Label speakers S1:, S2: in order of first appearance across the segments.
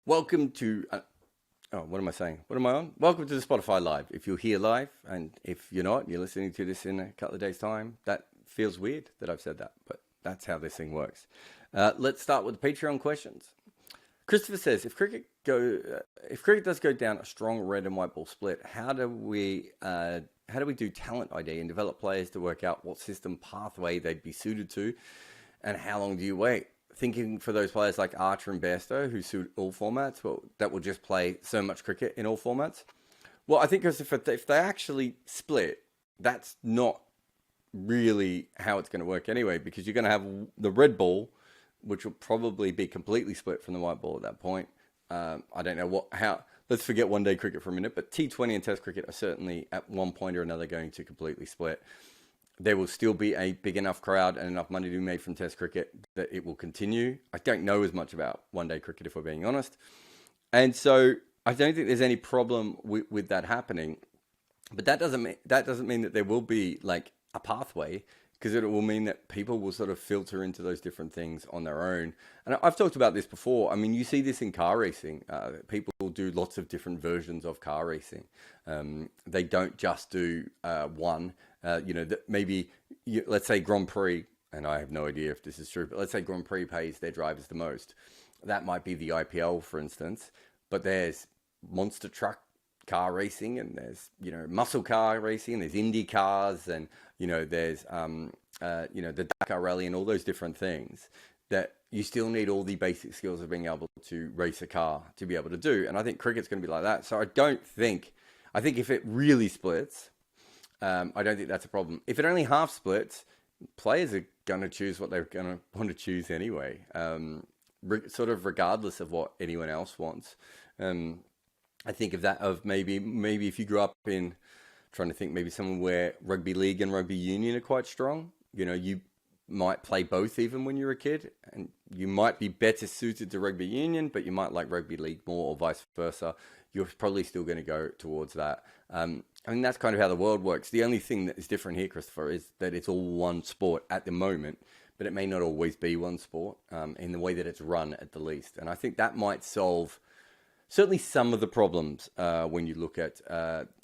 S1: Welcome to, what am I saying? What am I on? Welcome to the Spotify Live. If you're here live, and if you're not, you're listening to this in a couple of days' time, that feels weird that I've said that, but that's how this thing works. Let's start with the Patreon questions. Christopher says, if cricket does go down a strong red and white ball split, how do we do talent ID and develop players to work out what system pathway they'd be suited to, and how long do you wait? Thinking for those players like Archer and Bairstow who suit all formats, well, that will just play so much cricket in all formats. Well, I think if they actually split, that's not really how it's going to work anyway, because you're going to have the red ball, which will probably be completely split from the white ball at that point. I don't know how. Let's forget one-day cricket for a minute, but T20 and Test cricket are certainly at one point or another going to completely split. There will still be a big enough crowd and enough money to be made from Test cricket that it will continue. I don't know as much about one-day cricket, if we're being honest. And so I don't think there's any problem with that happening. But that doesn't mean that there will be like a pathway, because it will mean that people will sort of filter into those different things on their own. And I've talked about this before. I mean, you see this in car racing. People do lots of different versions of car racing. They don't just do one. Maybe, let's say Grand Prix, and I have no idea if this is true, but let's say Grand Prix pays their drivers the most. That might be the IPL, for instance, but there's monster truck car racing, and there's, muscle car racing, and there's Indy cars, and, there's, the Dakar Rally and all those different things that you still need all the basic skills of being able to race a car to be able to do. And I think cricket's going to be like that. So I think if it really splits, I don't think that's a problem. If it only half splits, players are going to choose what they're going to want to choose anyway, sort of regardless of what anyone else wants. I think of maybe if you grew up in, trying to think, maybe somewhere where rugby league and rugby union are quite strong, you might play both even when you're a kid, and you might be better suited to rugby union, but you might like rugby league more, or vice versa. You're probably still going to go towards that. I mean, that's kind of how the world works. The only thing that is different here, Christopher, is that it's all one sport at the moment, but it may not always be one sport in the way that it's run at the least. And I think that might solve certainly some of the problems when you look at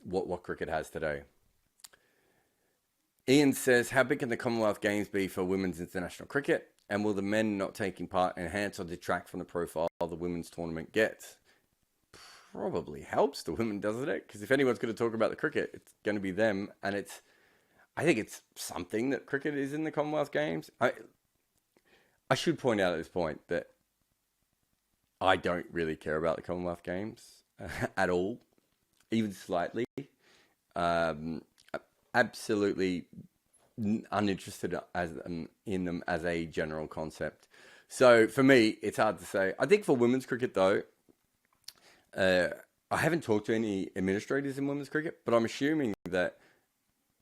S1: what cricket has today. Ian says, how big can the Commonwealth Games be for women's international cricket? And will the men not taking part enhance or detract from the profile the women's tournament gets? Probably helps the women, doesn't it? Because if anyone's going to talk about the cricket, it's going to be them. And I think it's something that cricket is in the Commonwealth Games. I should point out at this point that I don't really care about the Commonwealth Games at all, even slightly. Absolutely uninterested in them as a general concept. So for me, it's hard to say. I think for women's cricket, though, I haven't talked to any administrators in women's cricket, but I'm assuming that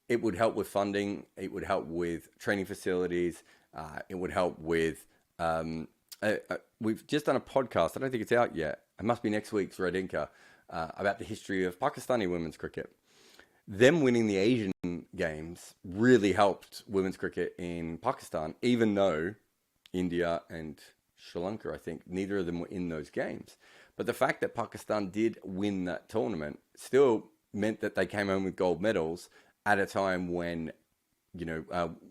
S1: it would help with funding. It would help with training facilities. It would help with... we've just done a podcast. I don't think it's out yet. It must be next week's Red Inca about the history of Pakistani women's cricket. Them winning the Asian Games really helped women's cricket in Pakistan, even though India and Sri Lanka, I think, neither of them were in those games. But the fact that Pakistan did win that tournament still meant that they came home with gold medals at a time when,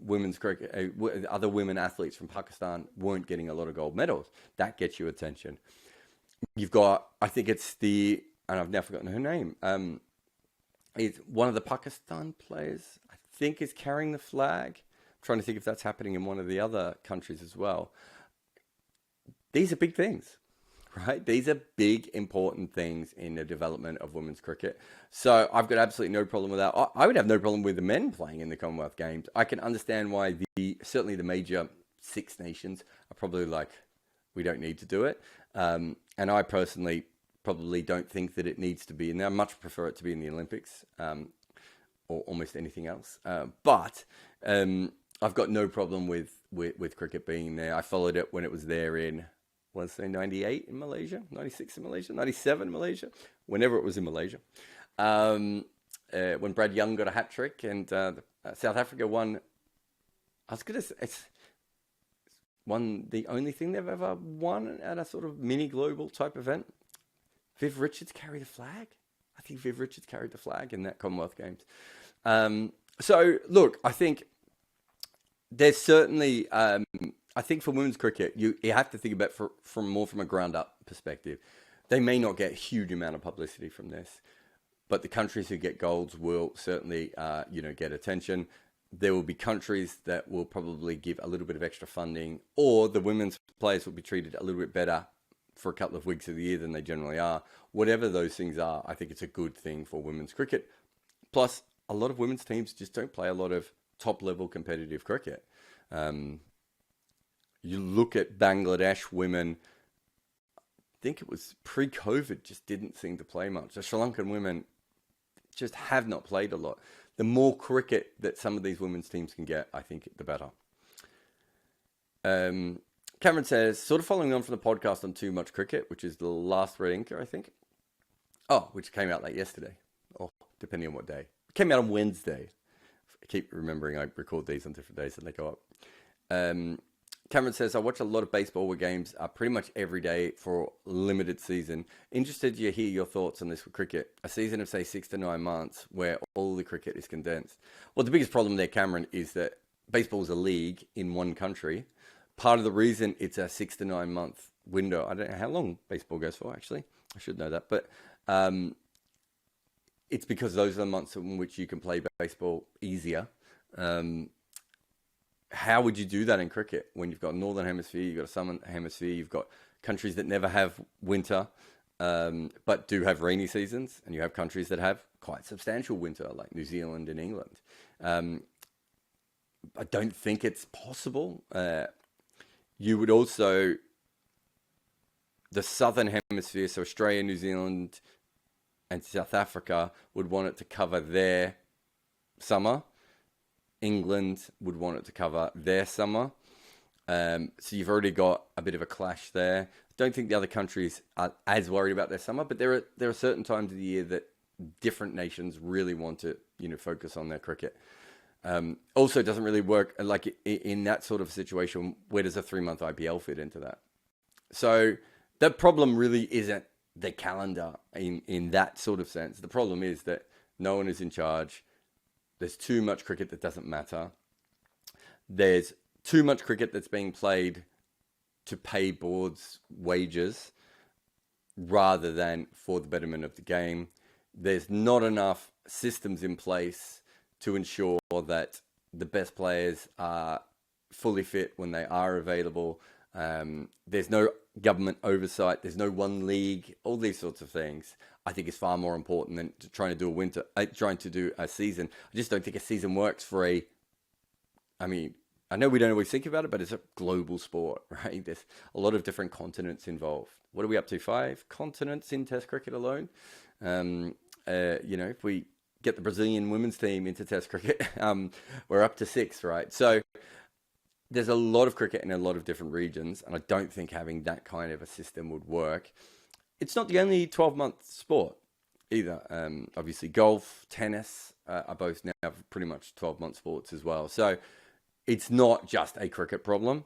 S1: women's cricket, other women athletes from Pakistan weren't getting a lot of gold medals. That gets you attention. You've got, I think it's and I've now forgotten her name. It's one of the Pakistan players, I think, is carrying the flag. I'm trying to think if that's happening in one of the other countries as well. These are big things, right? These are big, important things in the development of women's cricket. So I've got absolutely no problem with that. I would have no problem with the men playing in the Commonwealth Games. I can understand why certainly the major 6 nations are probably like, we don't need to do it. And I personally probably don't think that it needs to be in there. I much prefer it to be in the Olympics or almost anything else. But I've got no problem with cricket being there. I followed it when it was there in, let's say, 98 in Malaysia, 96 in Malaysia, 97 in Malaysia, whenever it was in Malaysia. When Brad Young got a hat-trick and South Africa won, I was going to say, it's won the only thing they've ever won at a sort of mini global type event. Viv Richards carry the flag? I think Viv Richards carried the flag in that Commonwealth Games. So, look, I think there's certainly, I think for women's cricket, you have to think about it from a ground-up perspective. They may not get a huge amount of publicity from this, but the countries who get golds will certainly, get attention. There will be countries that will probably give a little bit of extra funding, or the women's players will be treated a little bit better for a couple of weeks of the year than they generally are. Whatever those things are, I think it's a good thing for women's cricket. Plus, a lot of women's teams just don't play a lot of top-level competitive cricket. You look at Bangladesh women, I think it was pre-COVID, just didn't seem to play much. The Sri Lankan women just have not played a lot. The more cricket that some of these women's teams can get, I think the better. Cameron says, sort of following on from the podcast on Too Much Cricket, which is the last Red Inker, I think. Oh, which came out like yesterday, or depending on what day. It came out on Wednesday. I keep remembering I record these on different days and they go up. Cameron says, I watch a lot of baseball games pretty much every day for limited season. Interested to hear your thoughts on this with cricket. A season of, say, 6 to 9 months where all the cricket is condensed. Well, the biggest problem there, Cameron, is that baseball is a league in one country. Part of the reason it's a 6 to 9 month window, I don't know how long baseball goes for, actually. I should know that. But it's because those are the months in which you can play baseball easier. How would you do that in cricket when you've got a northern hemisphere, you've got a southern hemisphere, you've got countries that never have winter but do have rainy seasons, and you have countries that have quite substantial winter like New Zealand and England. I don't think it's possible. You would also, the southern hemisphere, so Australia, New Zealand and South Africa would want it to cover their summer. England would want it to cover their summer. So you've already got a bit of a clash there. Don't think the other countries are as worried about their summer, but there are certain times of the year that different nations really want to, focus on their cricket. Also, it doesn't really work like in that sort of situation. Where does a 3-month IPL fit into that? So the problem really isn't the calendar in that sort of sense. The problem is that no one is in charge. There's too much cricket that doesn't matter. There's too much cricket that's being played to pay boards wages rather than for the betterment of the game. There's not enough systems in place to ensure that the best players are fully fit when they are available. There's no government oversight. There's no one league. All these sorts of things, I think, is far more important than trying to do a season. I just don't think a season works for I know we don't always think about it, but it's a global sport, right? There's a lot of different continents involved. What are we up to? 5 continents in Test cricket alone. If we get the Brazilian women's team into Test cricket, we're up to 6, right? So there's a lot of cricket in a lot of different regions, and I don't think having that kind of a system would work. It's not the only 12-month sport either. Obviously, golf, tennis are both now pretty much 12-month sports as well. So it's not just a cricket problem.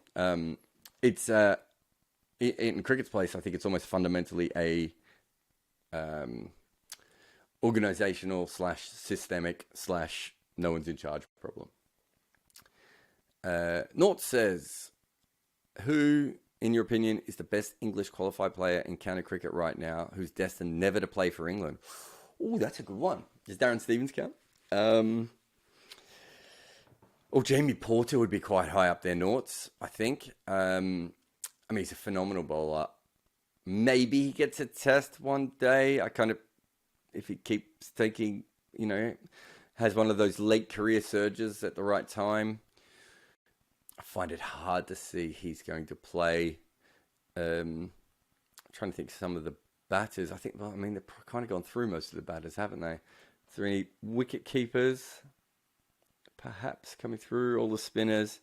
S1: It's in cricket's place, I think it's almost fundamentally a organizational / systemic / no one's in charge problem. Nort says, who, in your opinion, is the best English qualified player in county cricket right now who's destined never to play for England? Oh, that's a good one. Does Darren Stevens count? Jamie Porter would be quite high up there, Norts, I think. He's a phenomenal bowler. Maybe he gets a test one day. If he keeps taking, has one of those late career surges at the right time. I find it hard to see he's going to play. I'm trying to think of some of the batters. I think, they've kind of gone through most of the batters, haven't they? 3 wicket keepers, perhaps coming through, all the spinners.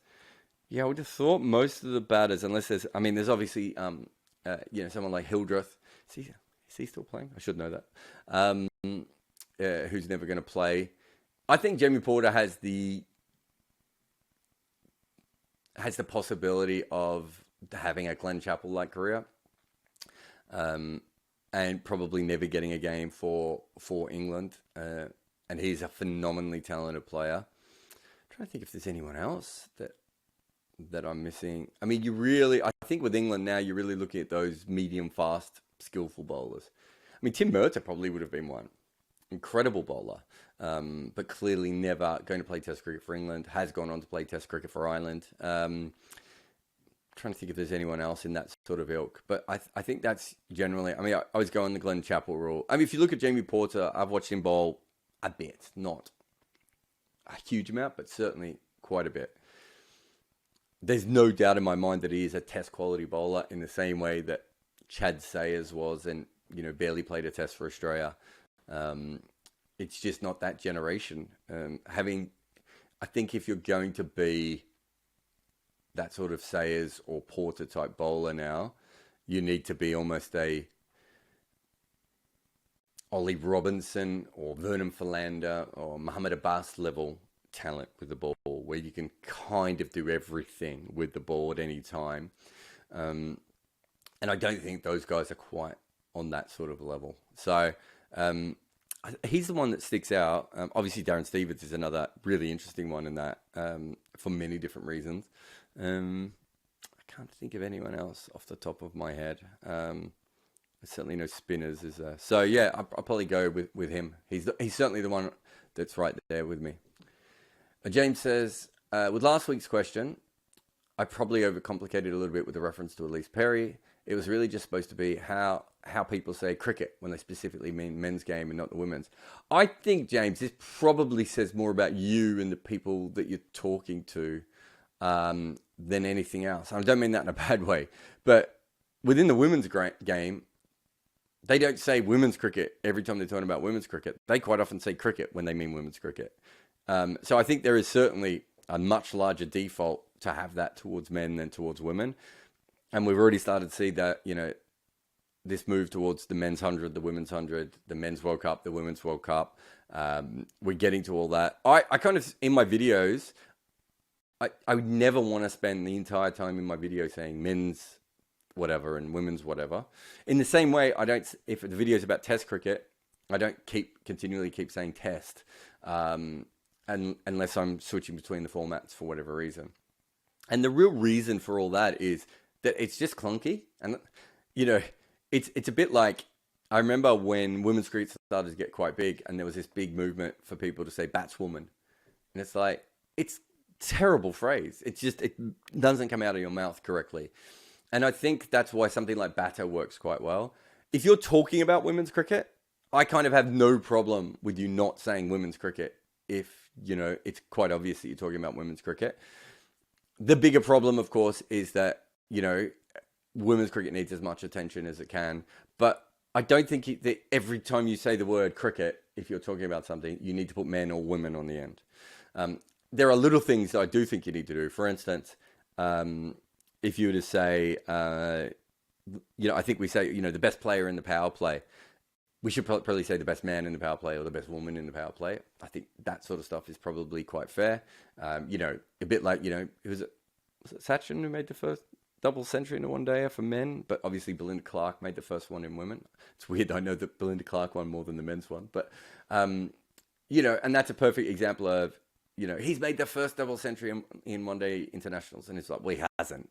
S1: Yeah, I would have thought most of the batters, unless there's obviously, someone like Hildreth. Is he still playing? I should know that. Who's never going to play. I think Jamie Porter has the possibility of having a Glenn Chappell-like career. and probably never getting a game for England. And he's a phenomenally talented player. I'm trying to think if there's anyone else that I'm missing. I mean, I think with England now, you're really looking at those medium, fast, skillful bowlers. I mean, Tim Murtagh probably would have been one. Incredible bowler, but clearly never going to play Test cricket for England. Has gone on to play Test cricket for Ireland. Trying to think if there's anyone else in that sort of ilk, but I think that's generally. I mean, I always go on the Glenn Chappell rule. I mean, if you look at Jamie Porter, I've watched him bowl a bit, not a huge amount, but certainly quite a bit. There's no doubt in my mind that he is a Test quality bowler in the same way that Chad Sayers was, and barely played a Test for Australia. It's just not that generation. I think if you're going to be that sort of Sayers or Porter type bowler now, you need to be almost a Ollie Robinson or Vernon Philander or Muhammad Abbas level talent with the ball, where you can kind of do everything with the ball at any time. And I don't think those guys are quite on that sort of level. So he's the one that sticks out. Obviously, Darren Stevens is another really interesting one in that for many different reasons. I can't think of anyone else off the top of my head. There's certainly no spinners, is there? So yeah, I'll probably go with him. He's certainly the one that's right there with me. James says, with last week's question, I probably overcomplicated a little bit with the reference to Elise Perry. It was really just supposed to be how people say cricket when they specifically mean men's game and not the women's. I think, James, this probably says more about you and the people that you're talking to than anything else. I don't mean that in a bad way, but within the women's game, they don't say women's cricket every time they're talking about women's cricket. They quite often say cricket when they mean women's cricket. So I think there is certainly a much larger default to have that towards men than towards women. And we've already started to see that, this move towards the men's 100, the women's 100, the men's World Cup, the women's World Cup. We're getting to all that. I kind of, in my videos, I would never want to spend the entire time in my video saying men's whatever and women's whatever. In the same way, if the video is about Test cricket, I don't continually keep saying Test, unless I'm switching between the formats for whatever reason. And the real reason for all that is that it's just clunky. And, it's a bit like, I remember when women's cricket started to get quite big and there was this big movement for people to say batswoman. And it's like, it's a terrible phrase. It doesn't come out of your mouth correctly. And I think that's why something like batter works quite well. If you're talking about women's cricket, I kind of have no problem with you not saying women's cricket if, it's quite obvious that you're talking about women's cricket. The bigger problem, of course, is that, women's cricket needs as much attention as it can. But I don't think that every time you say the word cricket, if you're talking about something, you need to put men or women on the end. There are little things that I do think you need to do. For instance, if you were to say, I think we say, the best player in the power play, we should probably say the best man in the power play or the best woman in the power play. I think that sort of stuff is probably quite fair. A bit like, was it Sachin who made the first double century in a one-dayer for men? But obviously Belinda Clark made the first one in women. It's weird, I know that Belinda Clark won more than the men's one. But, and that's a perfect example of, he's made the first double century in one-day internationals. And it's like, well, he hasn't.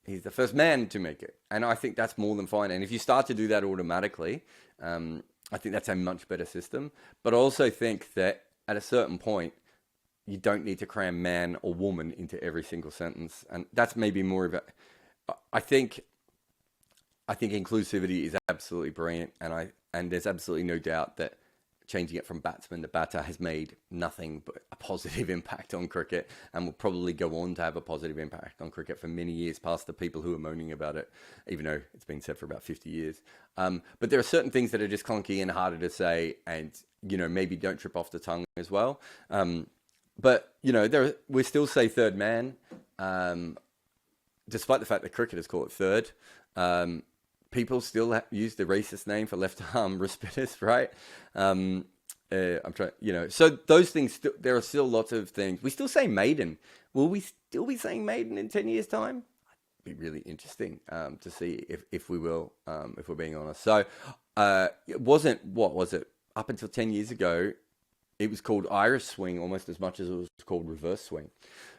S1: He's the first man to make it. And I think that's more than fine. And if you start to do that automatically, I think that's a much better system. But I also think that at a certain point, you don't need to cram man or woman into every single sentence. And that's maybe more of a... I think inclusivity is absolutely brilliant. And there's absolutely no doubt that changing it from batsman to batter has made nothing but a positive impact on cricket, and will probably go on to have a positive impact on cricket for many years past the people who are moaning about it, even though it's been said for about 50 years. But there are certain things that are just clunky and harder to say, and, maybe don't trip off the tongue as well. But, we still say third man, despite the fact that cricketers call it third. People still use the racist name for left arm spinners, right? I'm trying, so those things, there are still lots of things. We still say maiden. Will we still be saying maiden in 10 years' time? be really interesting to see if we will, if we're being honest. So it wasn't, what was it? Up until 10 years ago, it was called Irish swing almost as much as it was called reverse swing.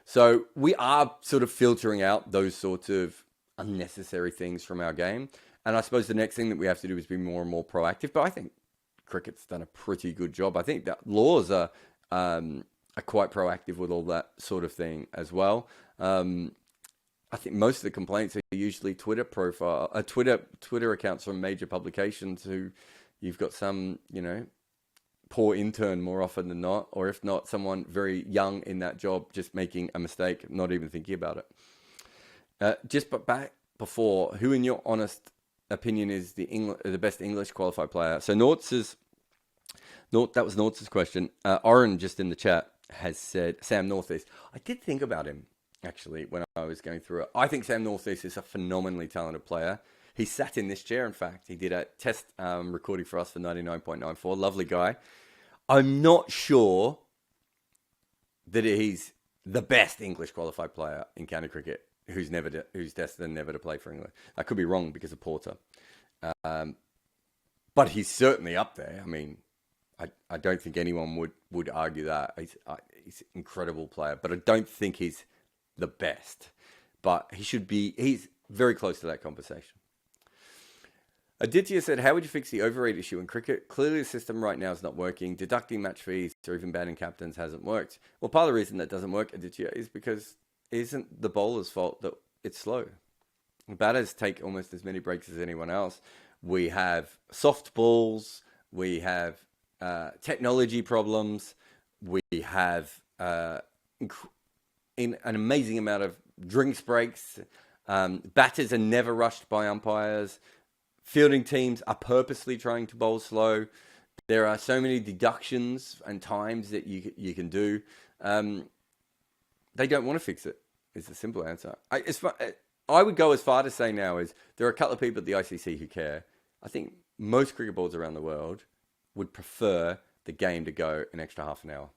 S1: So we are sort of filtering out those sorts of unnecessary things from our game. And I suppose the next thing that we have to do is be more and more proactive. But I think cricket's done a pretty good job. I think that laws are quite proactive with all that sort of thing as well. I think most of the complaints are usually Twitter accounts from major publications who you've got some, poor intern more often than not, or if not, someone very young in that job just making a mistake, not even thinking about it. But back before, who in your honest opinion is the best English qualified player? So that was Nortz's question. Oren, just in the chat, has said Sam Northeast. I did think about him, actually, when I was going through it. I think Sam Northeast is a phenomenally talented player. He sat in this chair, in fact. He did a test recording for us for 99.94. Lovely guy. I'm not sure that he's the best English qualified player in county cricket who's destined never to play for England. I could be wrong because of Porter. But he's certainly up there. I mean, I don't think anyone would argue that. He's an incredible player, but I don't think he's the best. But he's very close to that conversation. Aditya said, how would you fix the overrate issue in cricket? Clearly the system right now is not working. Deducting match fees or even banning captains hasn't worked. Well, part of the reason that doesn't work, Aditya, is because it isn't the bowler's fault that it's slow. Batters take almost as many breaks as anyone else. We have soft balls. We have technology problems. We have in an amazing amount of drinks breaks. Batters are never rushed by umpires. Fielding teams are purposely trying to bowl slow. There are so many deductions and times that you can do. They don't want to fix it, is the simple answer. I would go as far to say now is there are a couple of people at the ICC who care. I think most cricket boards around the world would prefer the game to go an extra half an hour.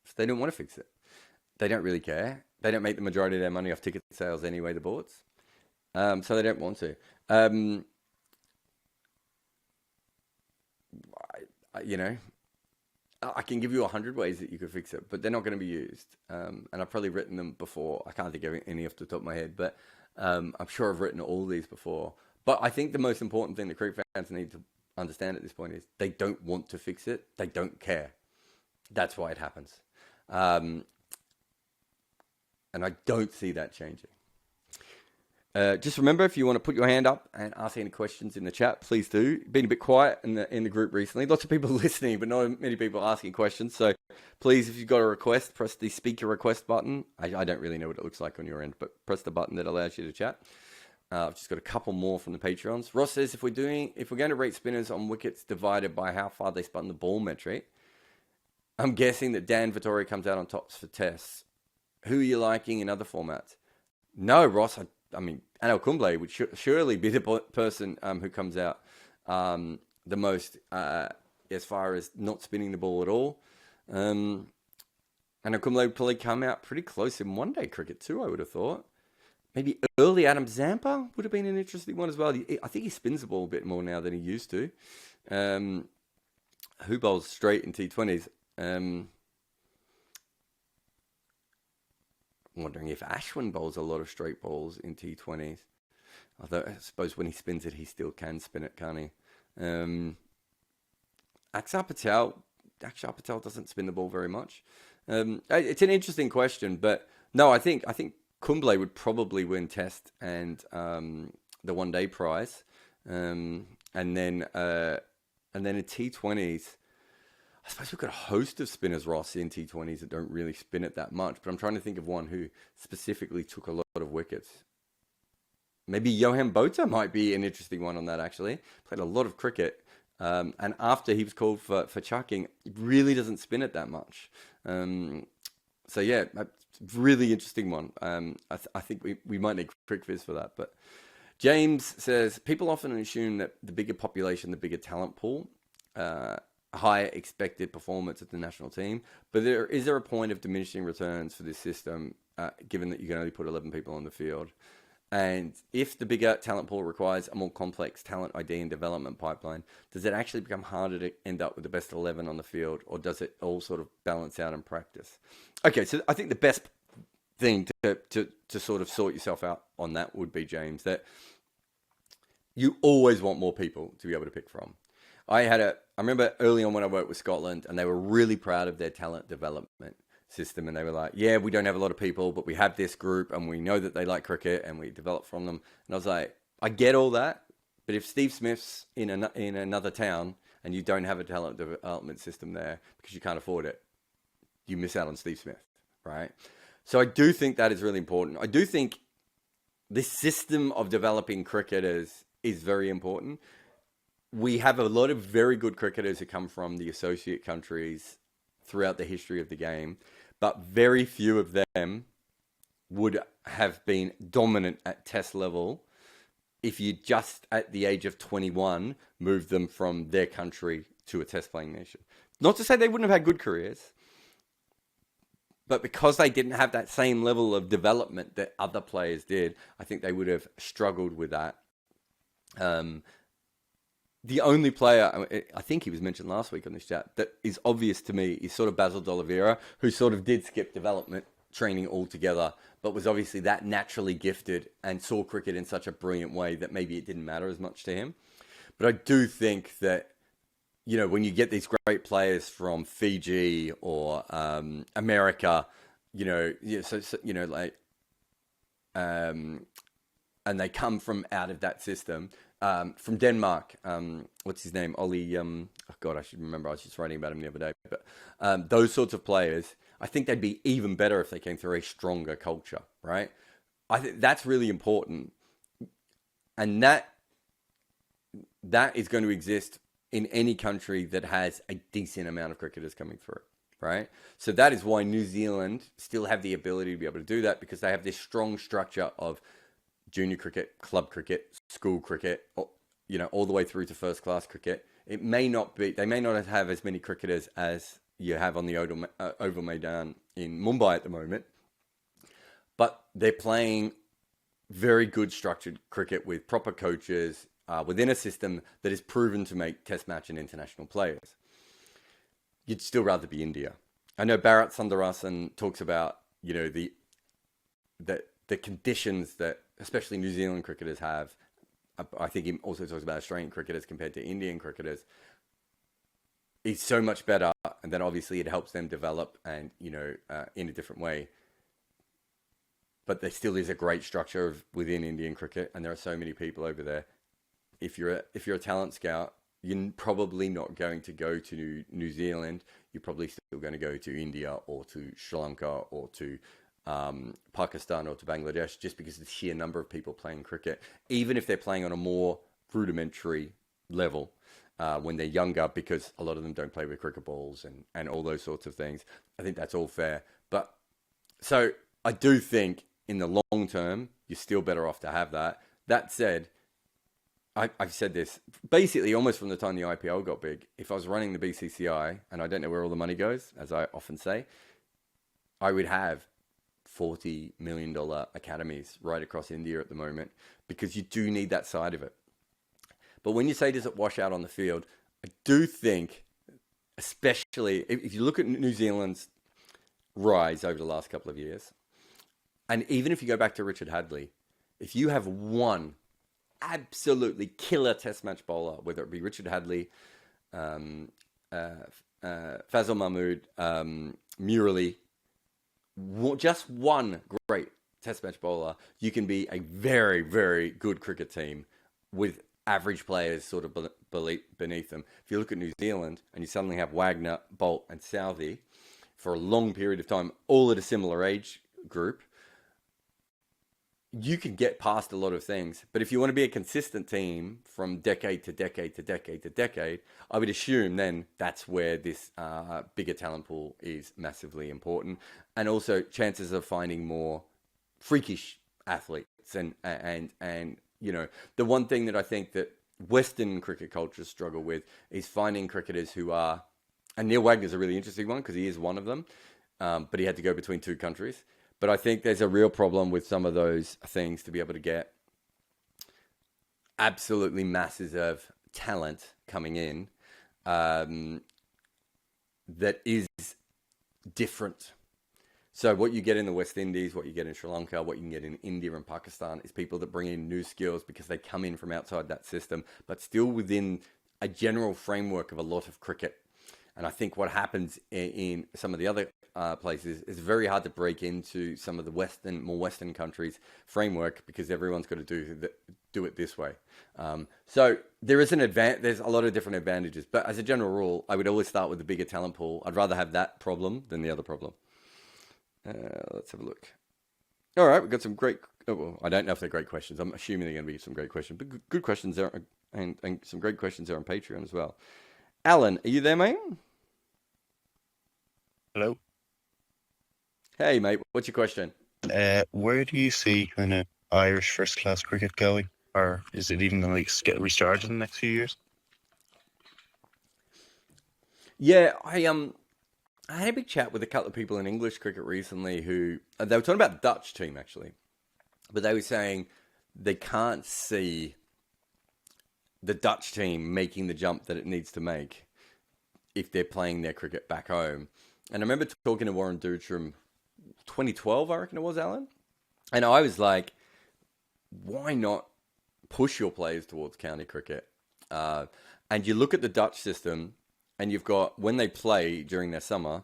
S1: So they don't want to fix it. They don't really care. They don't make the majority of their money off ticket sales anyway, the boards. So they don't want to. I can give you 100 ways that you could fix it, but they're not going to be used. And I've probably written them before. I can't think of any off the top of my head, but I'm sure I've written all these before. But I think the most important thing that cricket fans need to understand at this point is they don't want to fix it. They don't care. That's why it happens. And I don't see that changing. Just remember, if you want to put your hand up and ask any questions in the chat, please do. Been a bit quiet in the group recently. Lots of people listening, but not many people asking questions. So please, if you've got a request, press the speaker request button. I don't really know what it looks like on your end, but press the button that allows you to chat. I've just got a couple more from the Patreons. Ross says, if we're going to rate spinners on wickets divided by how far they spun the ball metric, I'm guessing that Dan Vittori comes out on tops for tests. Who are you liking in other formats? No, Ross, I mean, Anil Kumble would surely be the person who comes out the most as far as not spinning the ball at all. Anil Kumble would probably come out pretty close in one-day cricket too, I would have thought. Maybe early Adam Zampa would have been an interesting one as well. I think he spins the ball a bit more now than he used to. Who bowls straight in T20s? I'm wondering if Ashwin bowls a lot of straight balls in T20s. Although I suppose when he spins it, he still can spin it, can't he? Akshar Patel doesn't spin the ball very much. It's an interesting question, but no, I think Kumble would probably win Test and the one-day prize, and then in T20s. I suppose we've got a host of spinners, Ross, in T20s that don't really spin it that much. But I'm trying to think of one who specifically took a lot of wickets. Maybe Johan Botha might be an interesting one on that, actually. Played a lot of cricket. And after he was called for chucking, he really doesn't spin it that much. So, yeah, really interesting one. I think we might need Crick Viz for that. But James says, people often assume that the bigger population, the bigger talent pool, higher expected performance of the national team, but is there a point of diminishing returns for this system given that you can only put 11 people on the field. And if the bigger talent pool requires a more complex talent ID and development pipeline, does it actually become harder to end up with the best 11 on the field, or does it all sort of balance out in practice? Okay, so I think the best thing to sort of sort yourself out on that would be, James, that you always want more people to be able to pick from. I remember early on when I worked with Scotland, and they were really proud of their talent development system, and they were like, yeah, we don't have a lot of people, but we have this group and we know that they like cricket and we develop from them. And I was like, I get all that, but if Steve Smith's in another town and you don't have a talent development system there because you can't afford it, you miss out on Steve Smith, right? So I do think that is really important. I do think this system of developing cricketers is very important. We have a lot of very good cricketers who come from the associate countries throughout the history of the game, but very few of them would have been dominant at test level if you just at the age of 21 moved them from their country to a test playing nation. Not to say they wouldn't have had good careers, but because they didn't have that same level of development that other players did, I think they would have struggled with that. The only player, I think he was mentioned last week on this chat, that is obvious to me is sort of Basil D'Oliveira, who sort of did skip development training altogether, but was obviously that naturally gifted and saw cricket in such a brilliant way that maybe it didn't matter as much to him. But I do think that, you know, when you get these great players from Fiji or America, and they come from out of that system. From Denmark, what's his name? Ollie, oh God, I should remember. I was just writing about him the other day. But those sorts of players, I think they'd be even better if they came through a stronger culture, right? I think that's really important. And that is going to exist in any country that has a decent amount of cricketers coming through, right? So that is why New Zealand still have the ability to be able to do that, because they have this strong structure of junior cricket, club cricket, school cricket, you know, all the way through to first class cricket. It may not be, they may not have as many cricketers as you have on the Oval Maidan in Mumbai at the moment, but they're playing very good structured cricket with proper coaches within a system that is proven to make test match and international players. You'd still rather be India. I know Bharat Sundarasan talks about, you know, the conditions that especially New Zealand cricketers have. I think he also talks about Australian cricketers compared to Indian cricketers. It's so much better, and then obviously it helps them develop and, you know, in a different way. But there still is a great structure within Indian cricket, and there are so many people over there. If you're a talent scout, you're probably not going to go to New Zealand. You're probably still going to go to India or to Sri Lanka or to Pakistan or to Bangladesh, just because of the sheer number of people playing cricket, even if they're playing on a more rudimentary level when they're younger, because a lot of them don't play with cricket balls and all those sorts of things. I think that's all fair. But so I do think in the long term, you're still better off to have that. That said, I've said this basically almost from the time the IPL got big. If I was running the BCCI, and I don't know where all the money goes, as I often say, I would have $40 million academies right across India at the moment, because you do need that side of it. But when you say, does it wash out on the field? I do think, especially if you look at New Zealand's rise over the last couple of years, and even if you go back to Richard Hadley, if you have one absolutely killer test match bowler, whether it be Richard Hadley, Fazal Mahmood, Murali, just one great test match bowler, you can be a very, very good cricket team with average players sort of beneath them. If you look at New Zealand and you suddenly have Wagner, Bolt and Southey for a long period of time, all at a similar age group, you can get past a lot of things. But if you want to be a consistent team from decade to decade to decade to decade, I would assume then that's where this bigger talent pool is massively important. And also chances of finding more freakish athletes. And you know, the one thing that I think that Western cricket cultures struggle with is finding cricketers who are, and Neil Wagner's a really interesting one because he is one of them, but he had to go between two countries. But I think there's a real problem with some of those things to be able to get absolutely masses of talent coming in that is different. So what you get in the West Indies, what you get in Sri Lanka, what you can get in India and Pakistan is people that bring in new skills because they come in from outside that system, but still within a general framework of a lot of cricket. And I think what happens in some of the other places is very hard to break into some of the more Western countries' framework because everyone's got to do it this way. So there's a lot of different advantages, but as a general rule, I would always start with the bigger talent pool. I'd rather have that problem than the other problem. Let's have a look. All right, we've got some great. Oh, well, I don't know if they're great questions. I'm assuming they're going to be some great questions, but good questions there, and some great questions there on Patreon as well. Alan, are you there, mate?
S2: Hello.
S1: Hey, mate. What's your question?
S2: Where do you see kind of Irish first-class cricket going, or is it even going to get restarted in the next few years?
S1: Yeah, I had a big chat with a couple of people in English cricket recently who they were talking about the Dutch team actually, but they were saying they can't see the Dutch team making the jump that it needs to make if they're playing their cricket back home. And I remember talking to Warren Dootram 2012, I reckon it was, Alan. And I was like, why not push your players towards county cricket? And you look at the Dutch system, and you've got, when they play during their summer,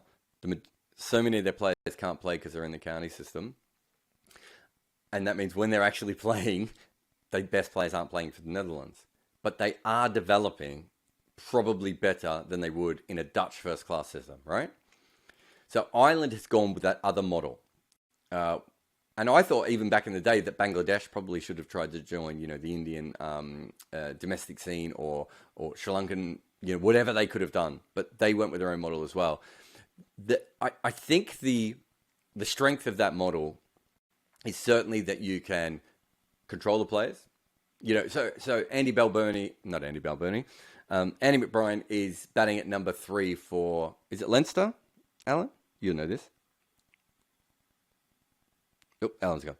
S1: so many of their players can't play because they're in the county system. And that means when they're actually playing, the best players aren't playing for the Netherlands. But they are developing probably better than they would in a Dutch first-class system, right? So Ireland has gone with that other model. And I thought even back in the day that Bangladesh probably should have tried to join, the Indian domestic scene or Sri Lankan, whatever they could have done. But they went with their own model as well. I think the strength of that model is certainly that you can control the players. So Andy McBride is batting at number 3 for, is it Leinster, Alan? You know this. Oh, Alan's gone.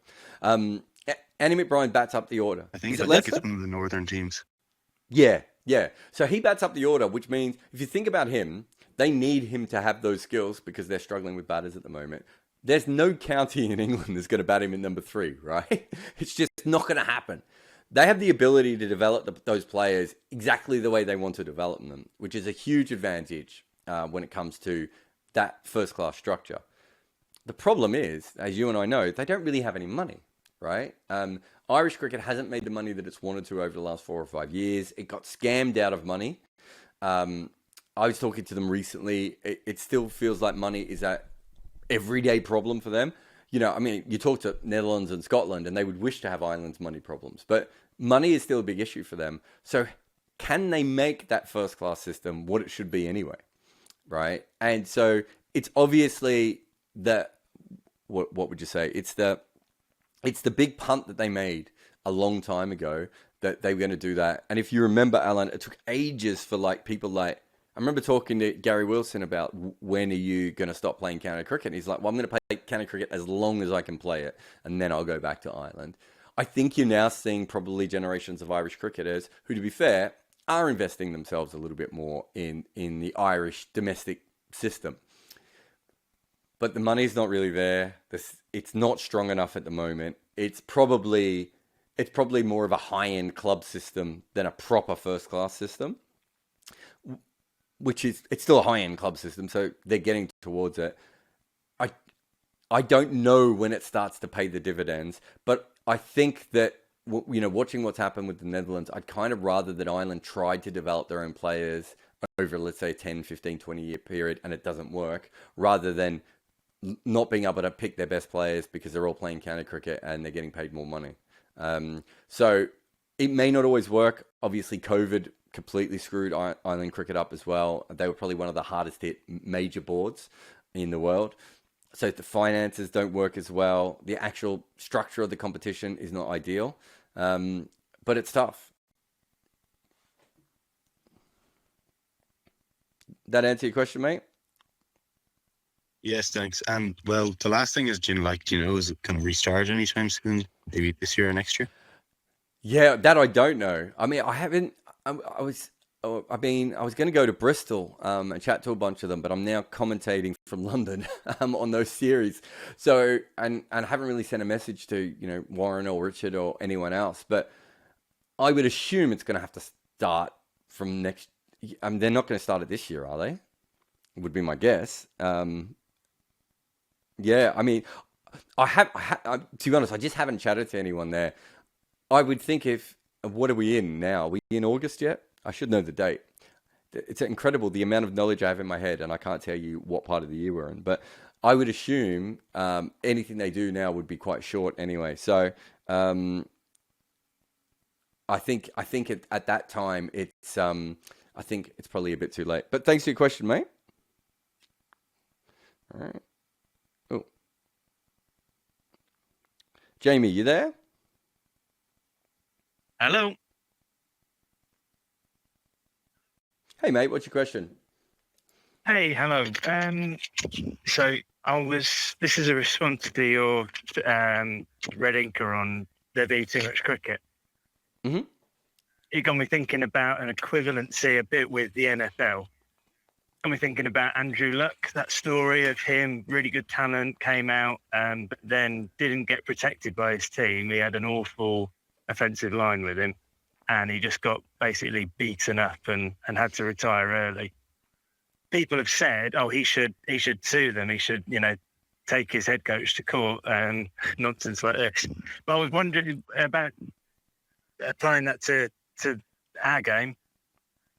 S1: Andy McBride bats up the order.
S2: I think
S1: it's
S2: one of the northern teams.
S1: Yeah. So he bats up the order, which means if you think about him, they need him to have those skills because they're struggling with batters at the moment. There's no county in England that's going to bat him in number 3, right? It's just not going to happen. They have the ability to develop those players exactly the way they want to develop them, which is a huge advantage when it comes to that first-class structure. The problem is, as you and I know, they don't really have any money, right? Irish cricket hasn't made the money that it's wanted to over the last 4 or 5 years. It got scammed out of money. I was talking to them recently. It still feels like money is an everyday problem for them. You talk to Netherlands and Scotland, and they would wish to have Ireland's money problems. But money is still a big issue for them. So can they make that first-class system what it should be anyway, right? And so it's obviously what would you say? It's the big punt that they made a long time ago that they were going to do that. And if you remember, Alan, it took ages for people like, I remember talking to Gary Wilson about when are you going to stop playing county cricket? And he's like, well, I'm going to play county cricket as long as I can play it, and then I'll go back to Ireland. I think you're now seeing probably generations of Irish cricketers who, to be fair, are investing themselves a little bit more in the Irish domestic system. But the money's not really there. It's not strong enough at the moment. It's probably more of a high-end club system than a proper first-class system, it's still a high-end club system, so they're getting towards it. I don't know when it starts to pay the dividends, but I think that, watching what's happened with the Netherlands, I'd kind of rather that Ireland tried to develop their own players over, let's say, 10, 15, 20-year period, and it doesn't work, rather than not being able to pick their best players because they're all playing county cricket and they're getting paid more money. So it may not always work. Obviously, COVID completely screwed Ireland cricket up as well. They were probably one of the hardest hit major boards in the world. So the finances don't work as well. The actual structure of the competition is not ideal, but it's tough. That answer your question, mate?
S2: Yes, thanks. And well, the last thing is, do you know, is it going to restart anytime soon? Maybe this year or next year?
S1: Yeah, that I don't know. I mean, I haven't. I was. I mean, I was going to go to Bristol and chat to a bunch of them, but I'm now commentating from London on those series. So, and haven't really sent a message to Warren or Richard or anyone else. But I would assume it's going to have to start from next. I mean, they're not going to start it this year, are they? Would be my guess. Yeah, I mean, to be honest, I just haven't chatted to anyone there. I would think if, what are we in now? Are we in August yet? I should know the date. It's incredible the amount of knowledge I have in my head, and I can't tell you what part of the year we're in. But I would assume anything they do now would be quite short anyway. So I think at that time I think it's probably a bit too late. But thanks for your question, mate. All right. Oh, Jamie, you there?
S3: Hello.
S1: Hey, mate, what's your question?
S3: Hey, hello. So this is a response to your red inker on there being too much cricket.
S1: Mm-hmm.
S3: It got me thinking about an equivalency a bit with the NFL. Got me thinking about Andrew Luck, that story of him, really good talent, came out, but then didn't get protected by his team. He had an awful offensive line with him, and he just got basically beaten up and had to retire early. People have said, "Oh, he should sue them. He should, take his head coach to court," and nonsense like this. But I was wondering about applying that to our game.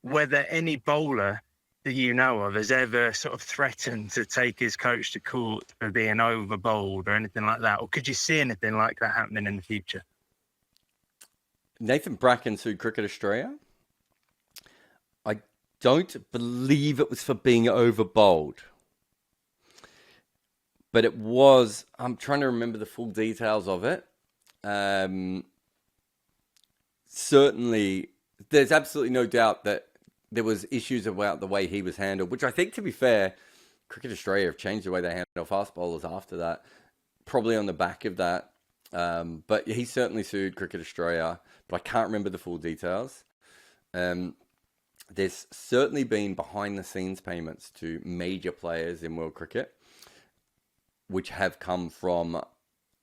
S3: Whether any bowler that you know of has ever sort of threatened to take his coach to court for being over bowled or anything like that, or could you see anything like that happening in the future?
S1: Nathan Bracken sued Cricket Australia. I don't believe it was for being over bowled, but it was. I'm trying to remember the full details of it. Certainly, there's absolutely no doubt that there was issues about the way he was handled, which I think, to be fair, Cricket Australia have changed the way they handle fast bowlers after that, probably on the back of that. But he certainly sued Cricket Australia, but I can't remember the full details. There's certainly been behind-the-scenes payments to major players in world cricket, which have come from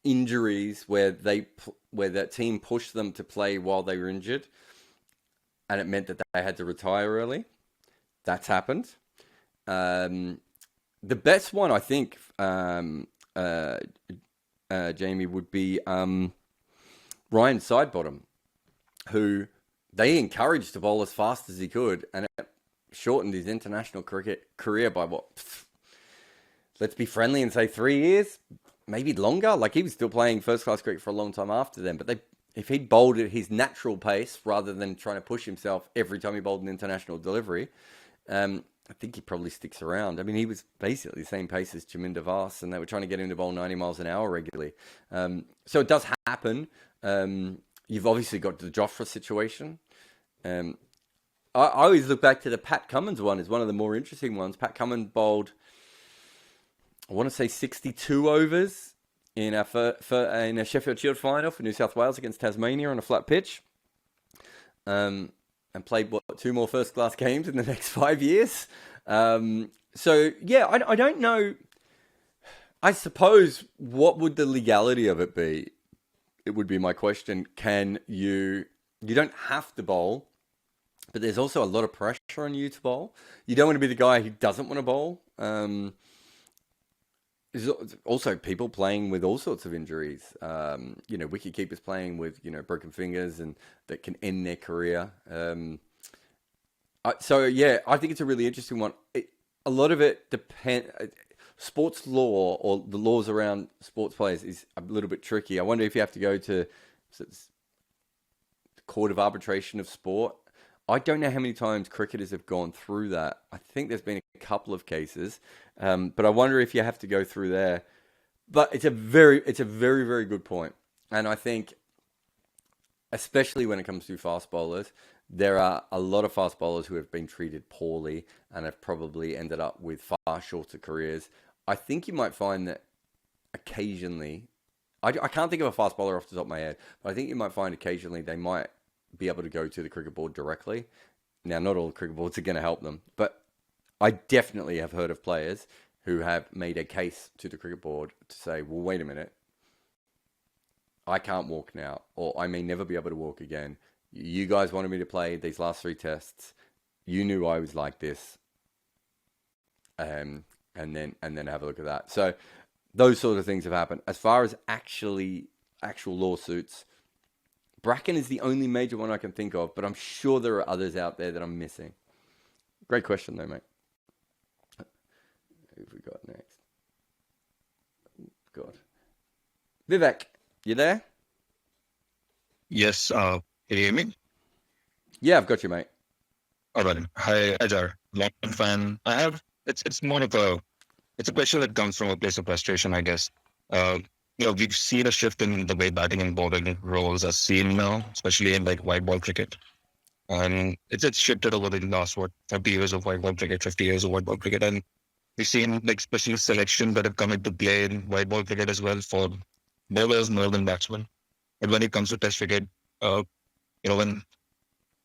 S1: injuries where that team pushed them to play while they were injured, and it meant that they had to retire early. That's happened. The best one, I think, Jamie, would be Ryan Sidebottom, who they encouraged to bowl as fast as he could, and it shortened his international cricket career by let's be friendly and say 3 years, maybe longer. Like, he was still playing first-class cricket for a long time after them, but if he'd bowled at his natural pace rather than trying to push himself every time he bowled an international delivery, I think he probably sticks around. I mean, he was basically the same pace as Chaminda Vaas, and they were trying to get him to bowl 90 miles an hour regularly. So it does happen. You've obviously got the Jofra situation. I always look back to the Pat Cummins one as one of the more interesting ones. Pat Cummins bowled, I want to say, 62 overs in a Sheffield Shield final for New South Wales against Tasmania on a flat pitch. And played, 2 more first-class games in the next 5 years. So, yeah, I don't know. I suppose, what would the legality of it be? It would be my question. You don't have to bowl, but there's also a lot of pressure on you to bowl. You don't want to be the guy who doesn't want to bowl. There's also people playing with all sorts of injuries. Wicket keepers playing with, broken fingers and that can end their career. So, yeah, I think it's a really interesting one. A lot of it depends. Sports law, or the laws around sports players, is a little bit tricky. I wonder if you have to go to the Court of Arbitration of Sport. I don't know how many times cricketers have gone through that. I think there's been a couple of cases, but I wonder if you have to go through there. But it's a very, very good point. And I think, especially when it comes to fast bowlers, there are a lot of fast bowlers who have been treated poorly and have probably ended up with far shorter careers. I think you might find that occasionally, I can't think of a fast bowler off the top of my head, but I think you might find occasionally they might be able to go to the cricket board directly. Now, not all the cricket boards are going to help them, but I definitely have heard of players who have made a case to the cricket board to say, well, wait a minute, I can't walk now, or I may never be able to walk again. You guys wanted me to play these last 3 tests. You knew I was like this. And then have a look at that. So those sort of things have happened. As far as actual lawsuits, Bracken is the only major one I can think of, but I'm sure there are others out there that I'm missing. Great question though, mate. Who have we got next? God. Vivek, you there?
S2: Yes, can you hear me?
S1: Yeah, I've got you, mate.
S2: All right. Hi, Ajar. Long-time fan. It's more of it's a question that comes from a place of frustration, I guess. We've seen a shift in the way batting and bowling roles are seen now, especially in like white ball cricket. And it's shifted over the last 50 years of white ball cricket, 50 years of white ball cricket, and we've seen like special selections that have come into play in white ball cricket as well for bowlers more than batsmen. And when it comes to Test cricket, when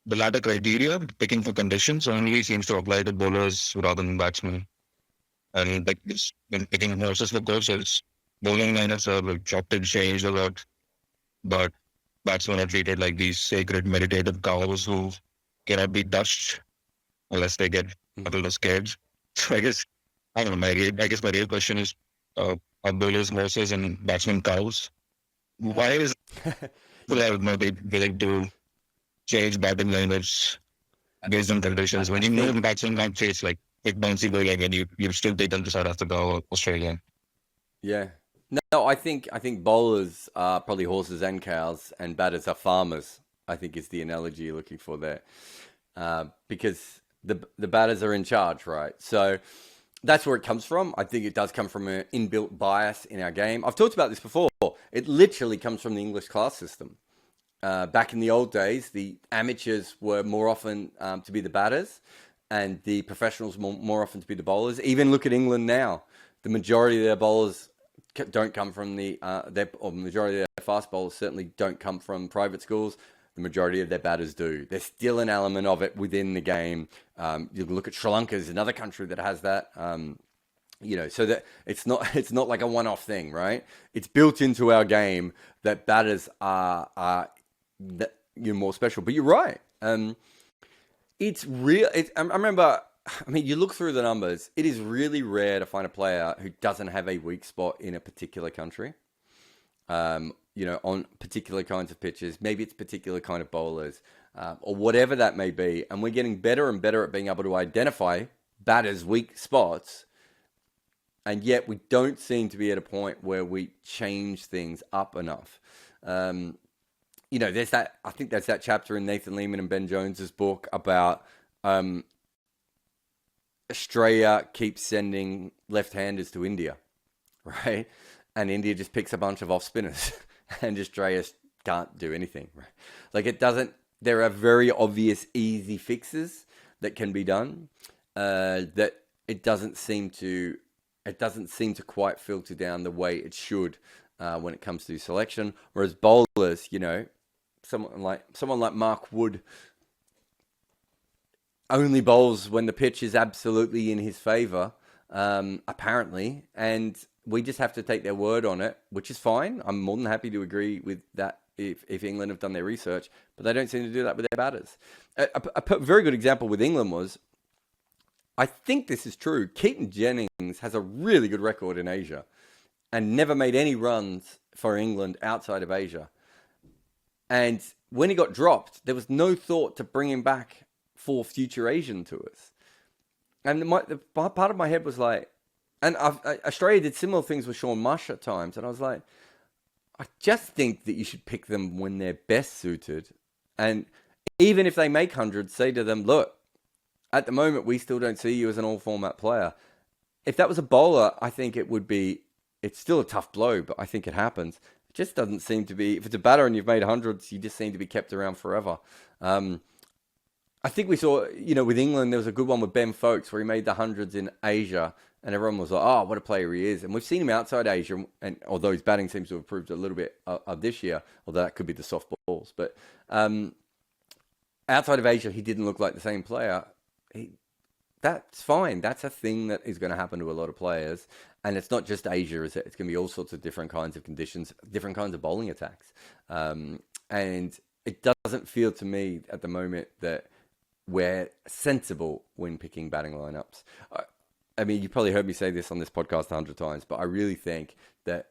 S2: the latter criteria, picking for conditions, only seems to apply to bowlers rather than batsmen. And like this, when picking horses for courses, bowling lineups are like chopped and changed a lot, but batsmen are treated like these sacred meditative cows who cannot be touched unless they get a little scared. So I guess, I don't know, I guess my real question is, are bowlers horses and batsmen cows? Why is they willing to change batting lineups based on conditions when you know the batsman can't chase like quick bouncy bowling and you still take them to South Africa or Australia?
S1: Yeah. No, I think bowlers are probably horses and cows, and batters are farmers, I think is the analogy you're looking for there. Because the batters are in charge, right? So that's where it comes from. I think it does come from an inbuilt bias in our game. I've talked about this before. It literally comes from the English class system. Back in the old days, the amateurs were more often to be the batters, and the professionals more often to be the bowlers. Even look at England now. The majority of their bowlers don't come from the majority of their fast bowlers certainly don't come from private schools. The majority of their batters do. There's still an element of it within the game. You can look at Sri Lanka as another country that has that. So that it's not like a one-off thing, right? It's built into our game that batters are that you're more special. But you're right. It's real. I remember. I mean, you look through the numbers. It is really rare to find a player who doesn't have a weak spot in a particular country. On particular kinds of pitches, maybe it's particular kind of bowlers, or whatever that may be. And we're getting better and better at being able to identify batters' weak spots. And yet we don't seem to be at a point where we change things up enough. There's that, I think there's that chapter in Nathan Lehman and Ben Jones's book about Australia keeps sending left-handers to India, right? And India just picks a bunch of off-spinners and Australia can't do anything, right? Like it doesn't, there are very obvious easy fixes that can be done that it doesn't seem to quite filter down the way it should when it comes to selection. Whereas bowlers, someone like Mark Wood only bowls when the pitch is absolutely in his favour, apparently, and we just have to take their word on it, which is fine. I'm more than happy to agree with that if England have done their research, but they don't seem to do that with their batters. A very good example with England was, I think this is true, Keaton Jennings has a really good record in Asia and never made any runs for England outside of Asia. And when he got dropped, there was no thought to bring him back for future Asian tours. And the part of my head was like, and Australia did similar things with Sean Marsh at times, and I was like, I just think that you should pick them when they're best suited. And even if they make hundreds, say to them, look, at the moment, we still don't see you as an all-format player. If that was a bowler, I think it's still a tough blow, but I think it happens. It just doesn't seem to be, if it's a batter and you've made hundreds, you just seem to be kept around forever. I think we saw, with England, there was a good one with Ben Folkes where he made the hundreds in Asia, and everyone was like, "Oh, what a player he is!" And we've seen him outside Asia, and although his batting seems to have improved a little bit of this year, although that could be the soft balls, but outside of Asia, he didn't look like the same player. That's fine. That's a thing that is going to happen to a lot of players, and it's not just Asia, is it? It's going to be all sorts of different kinds of conditions, different kinds of bowling attacks, and it doesn't feel to me at the moment that we're sensible when picking batting lineups. I mean, you probably heard me say this on this podcast 100 times, but I really think that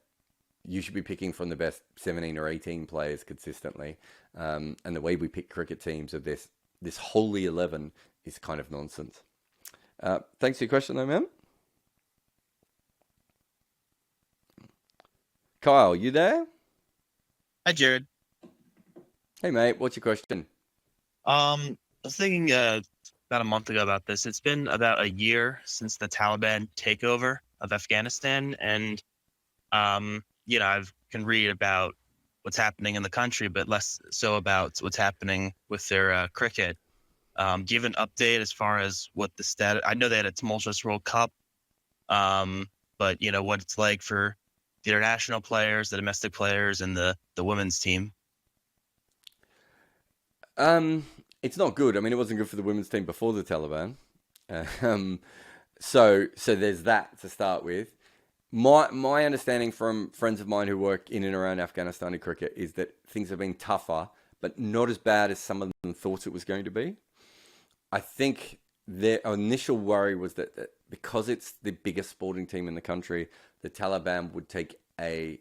S1: you should be picking from the best 17 or 18 players consistently. And the way we pick cricket teams of this holy 11 is kind of nonsense. Thanks for your question, though, man. Kyle, you there?
S4: Hi, Jarrod.
S1: Hey, mate. What's your question?
S4: I was thinking about a month ago about this. It's been about a year since the Taliban takeover of Afghanistan, and I can read about what's happening in the country, but less so about what's happening with their cricket. Do you have an update as far as what the status? I know they had a tumultuous World Cup, but what it's like for the international players, the domestic players, and the women's team.
S1: It's not good. I mean, it wasn't good for the women's team before the Taliban. So there's that to start with. My understanding from friends of mine who work in and around Afghanistani cricket is that things have been tougher, but not as bad as some of them thought it was going to be. I think their initial worry was that because it's the biggest sporting team in the country, the Taliban would take a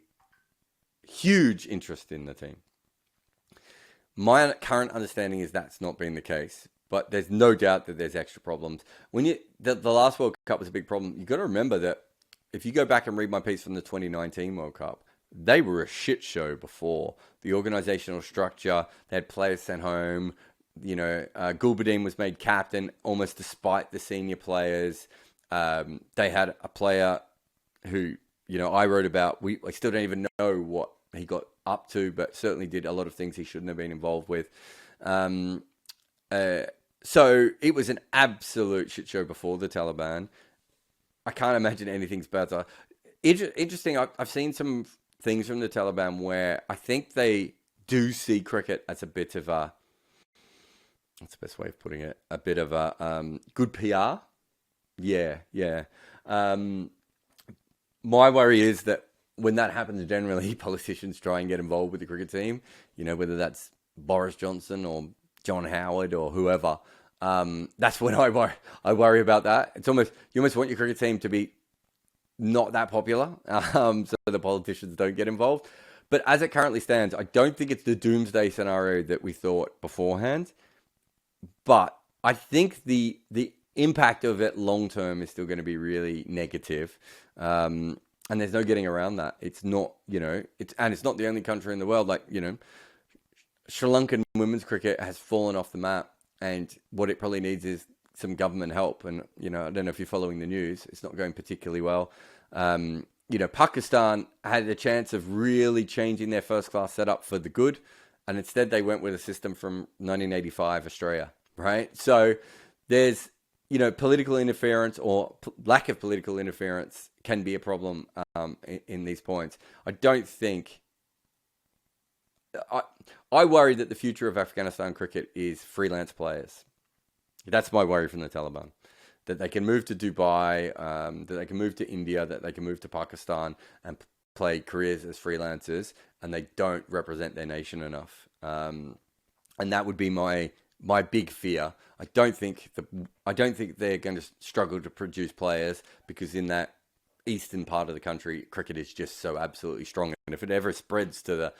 S1: huge interest in the team. My current understanding is that's not been the case, but there's no doubt that there's extra problems. When the last World Cup was a big problem, you've got to remember that if you go back and read my piece from the 2019 World Cup, they were a shit show before. The organizational structure, they had players sent home. Gulbuddin was made captain almost despite the senior players. They had a player who, I wrote about. I still don't even know what he got up to, but certainly did a lot of things he shouldn't have been involved with. So it was an absolute shit show before the Taliban. I can't imagine anything's better. Interesting, I've seen some things from the Taliban where I think they do see cricket as a bit of a, what's the best way of putting it? A bit of a good PR. Yeah. My worry is that when that happens, generally politicians try and get involved with the cricket team, whether that's Boris Johnson or John Howard or whoever. That's when I worry about that. It's almost, you almost want your cricket team to be not that popular, so the politicians don't get involved. But as it currently stands, I don't think it's the doomsday scenario that we thought beforehand. But I think the impact of it long term is still going to be really negative. And there's no getting around that. It's not, it's not the only country in the world. Like, Sri Lankan women's cricket has fallen off the map, and what it probably needs is some government help. And, I don't know if you're following the news. It's not going particularly well. Pakistan had a chance of really changing their first class setup for the good, and instead they went with a system from 1985 Australia, right? So there's, political interference or lack of political interference can be a problem in these points. I don't think... I worry that the future of Afghanistan cricket is freelance players. That's my worry from the Taliban. That they can move to Dubai, that they can move to India, that they can move to Pakistan and play careers as freelancers, and they don't represent their nation enough. And that would be my big fear. I don't think they're going to struggle to produce players, because in that eastern part of the country, cricket is just so absolutely strong. And if it ever spreads to the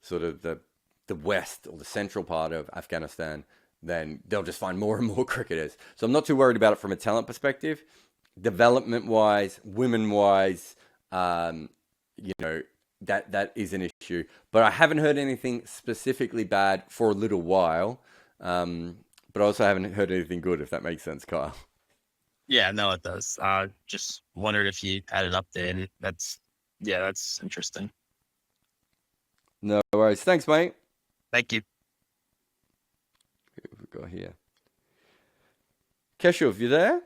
S1: sort of the west or the central part of Afghanistan, then they'll just find more and more cricketers. So I'm not too worried about it from a talent perspective. Development-wise, women-wise, that is an issue. But I haven't heard anything specifically bad for a little while. But I also haven't heard anything good, if that makes sense, Kyle.
S4: Yeah, no, it does. Just wondered if you had an update. That's interesting.
S1: No worries. Thanks, mate.
S4: Thank you.
S1: Who have we got here? Keshav, you there?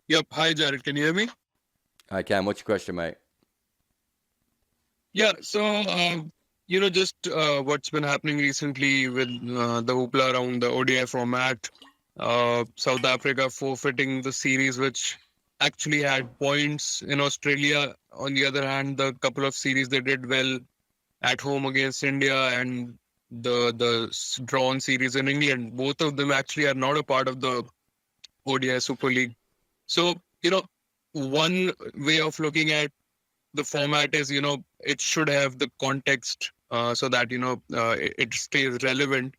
S5: Yep. Hi, Jarrod. Can you hear me?
S1: I can. What's your question, mate?
S5: Yeah. So, just what's been happening recently with the hoopla around the ODI format, South Africa forfeiting the series, which actually had points in Australia. On the other hand, the couple of series they did well at home against India and the drawn series in England. Both of them actually are not a part of the ODI Super League. So, one way of looking at the format is, it should have the context so that, it stays relevant.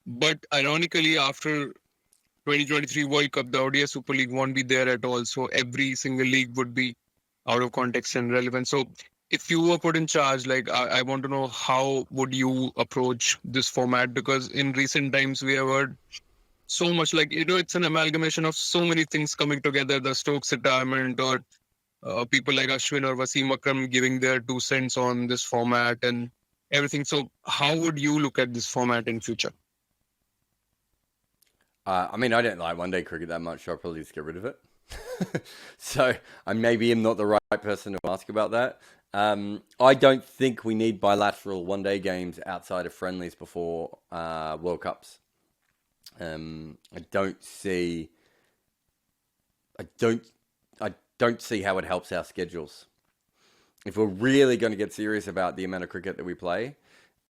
S5: But ironically, after 2023 World Cup, the ODI Super League won't be there at all. So every single league would be out of context and relevant. So if you were put in charge, like I want to know how would you approach this format? Because in recent times, we have heard so much like, it's an amalgamation of so many things coming together, the Stokes retirement or people like Ashwin or Wasim Akram giving their 2 cents on this format and everything. So how would you look at this format in future?
S1: I mean, I don't like one-day cricket that much, so I'll probably just get rid of it. So I maybe am not the right person to ask about that. I don't think we need bilateral one-day games outside of friendlies before World Cups. I don't see how it helps our schedules. If we're really going to get serious about the amount of cricket that we play,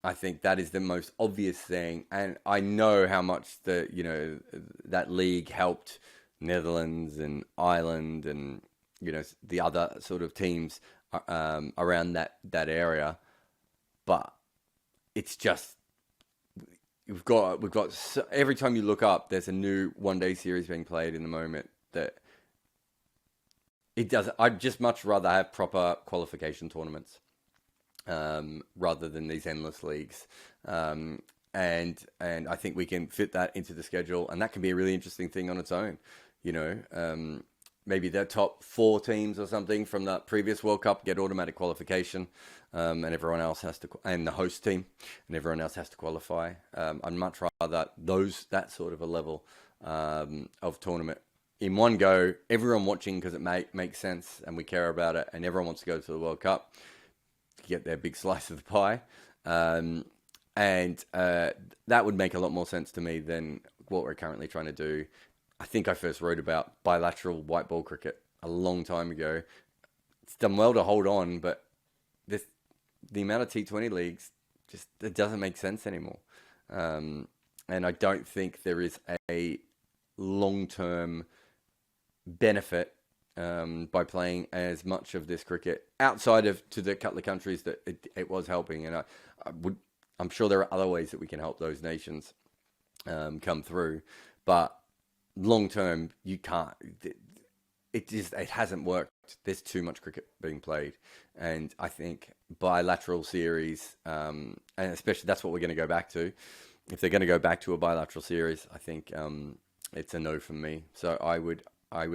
S1: I think that is the most obvious thing. And I know how much that league helped Netherlands and Ireland and the other sort of teams around that area. But it's just we've got every time you look up, there's a new one-day series being played in the moment that it does. I'd just much rather have proper qualification tournaments rather than these endless leagues. And I think we can fit that into the schedule, and that can be a really interesting thing on its own. Maybe the top 4 teams or something from the previous World Cup get automatic qualification, and everyone else has to, and the host team, and everyone else has to qualify. I'd much rather that sort of a level of tournament in one go. Everyone watching because it makes sense and we care about it, and everyone wants to go to the World Cup to get their big slice of the pie. And that would make a lot more sense to me than what we're currently trying to do. I think I first wrote about bilateral white ball cricket a long time ago. It's done well to hold on, but the amount of T20 leagues, it doesn't make sense anymore. And I don't think there is a long-term benefit by playing as much of this cricket outside of to the couple of countries that it was helping. And I'm sure there are other ways that we can help those nations come through, but long term you can't. It hasn't worked. There's too much cricket being played, and I think bilateral series, and especially that's what we're going to go back to. If they're going to go back to a bilateral series, I think it's a no from me. So I would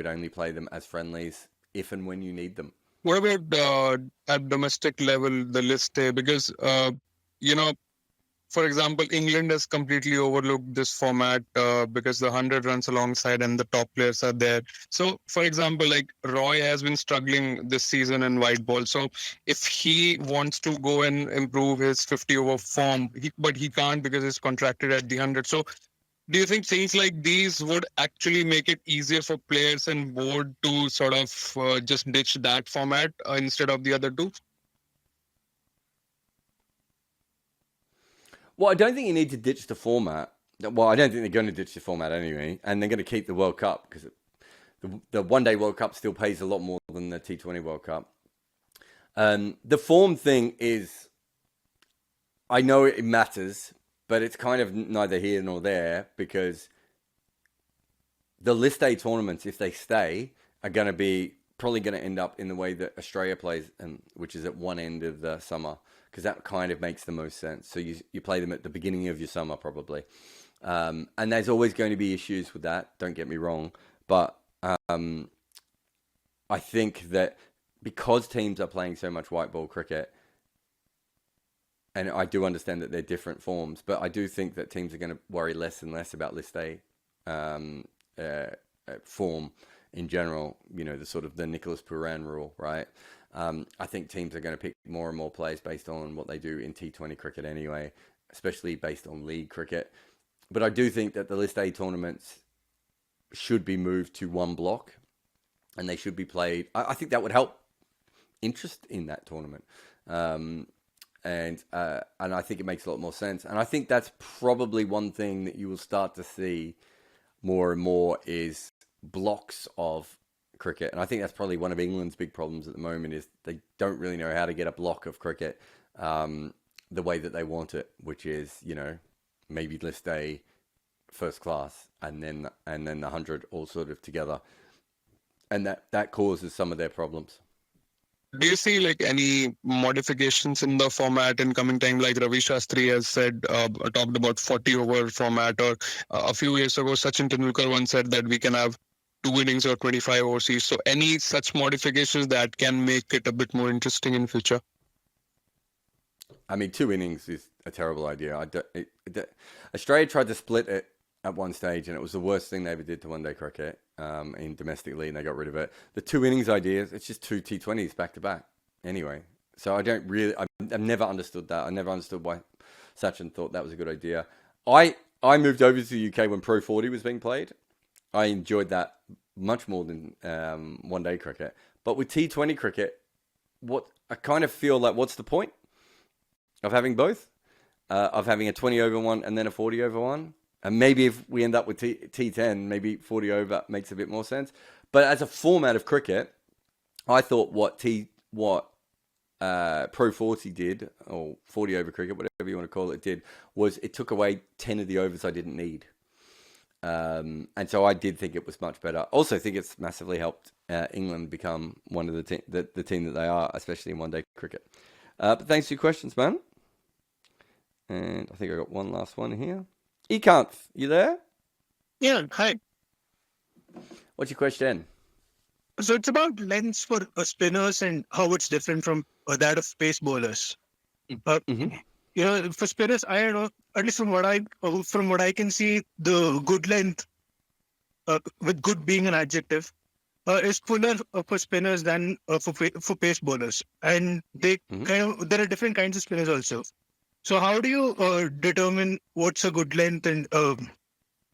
S1: only play them as friendlies if and when you need them.
S5: What about at domestic level, the list A? Because, for example, England has completely overlooked this format because the 100 runs alongside and the top players are there. So, for example, like Roy has been struggling this season in white ball. So, if he wants to go and improve his 50 over form, but he can't because he's contracted at the 100. So, do you think things like these would actually make it easier for players and board to sort of just ditch that format instead of the other two?
S1: Well, I don't think you need to ditch the format. Well, I don't think they're going to ditch the format anyway, and they're going to keep the World Cup because the one-day World Cup still pays a lot more than the T20 World Cup. The form thing is, I know it matters, but it's kind of neither here nor there because the List A tournaments, if they stay, are going to be probably going to end up in the way that Australia plays, which is at one end of the summer, because that kind of makes the most sense. So you play them at the beginning of your summer probably. And there's always going to be issues with that, don't get me wrong. But I think that because teams are playing so much white ball cricket, and I do understand that they're different forms, but I do think that teams are going to worry less and less about list A form in general. You know, the sort of the Nicholas Puran rule, right? I think teams are going to pick more and more players based on what they do in T20 cricket anyway, especially based on league cricket. But I do think that the list A tournaments should be moved to one block, and they should be played. I think that would help interest in that tournament. And I think it makes a lot more sense. And I think that's probably one thing that you will start to see more and more is blocks of cricket. And I think that's probably one of England's big problems at the moment is they don't really know how to get a block of cricket the way that they want it, which is, you know, maybe list A first class and then the 100 all sort of together. And that causes some of their problems.
S5: Do you see like any modifications in the format in coming time? Like Ravi Shastri has said, talked about 40 over format, or a few years ago, Sachin Tendulkar once said that we can have 2 innings or 25 overseas. So any such modifications that can make it a bit more interesting in future?
S1: I mean, 2 innings is a terrible idea. Australia tried to split it at one stage, and it was the worst thing they ever did to one-day cricket in domestically, and they got rid of it. The 2 innings idea, it's just 2 T20s back to back anyway. So I've never understood that. I never understood why Sachin thought that was a good idea. I moved over to the UK when Pro 40 was being played. I enjoyed that much more than one-day cricket. But with T20 cricket, I kind of feel like, what's the point of having both? Of having a 20 over one and then a 40 over one? And maybe if we end up with T10, maybe 40 over makes a bit more sense. But as a format of cricket, I thought what Pro 40 did, or 40 over cricket, whatever you want to call it, did, was it took away 10 of the overs I didn't need. And so I did think it was much better. Also think it's massively helped England become one of the team that they are, especially in one-day cricket. But thanks for your questions, man. And I think I got one last one here. Ekanth, you there?
S6: Yeah, hi.
S1: What's your question?
S6: So it's about lengths for spinners and how it's different from that of pace bowlers. You know, for spinners, I don't know, at least from what I can see, the good length, with good being an adjective, is fuller for spinners than for pace bowlers, and there are different kinds of spinners also. So how do you determine what's a good length, and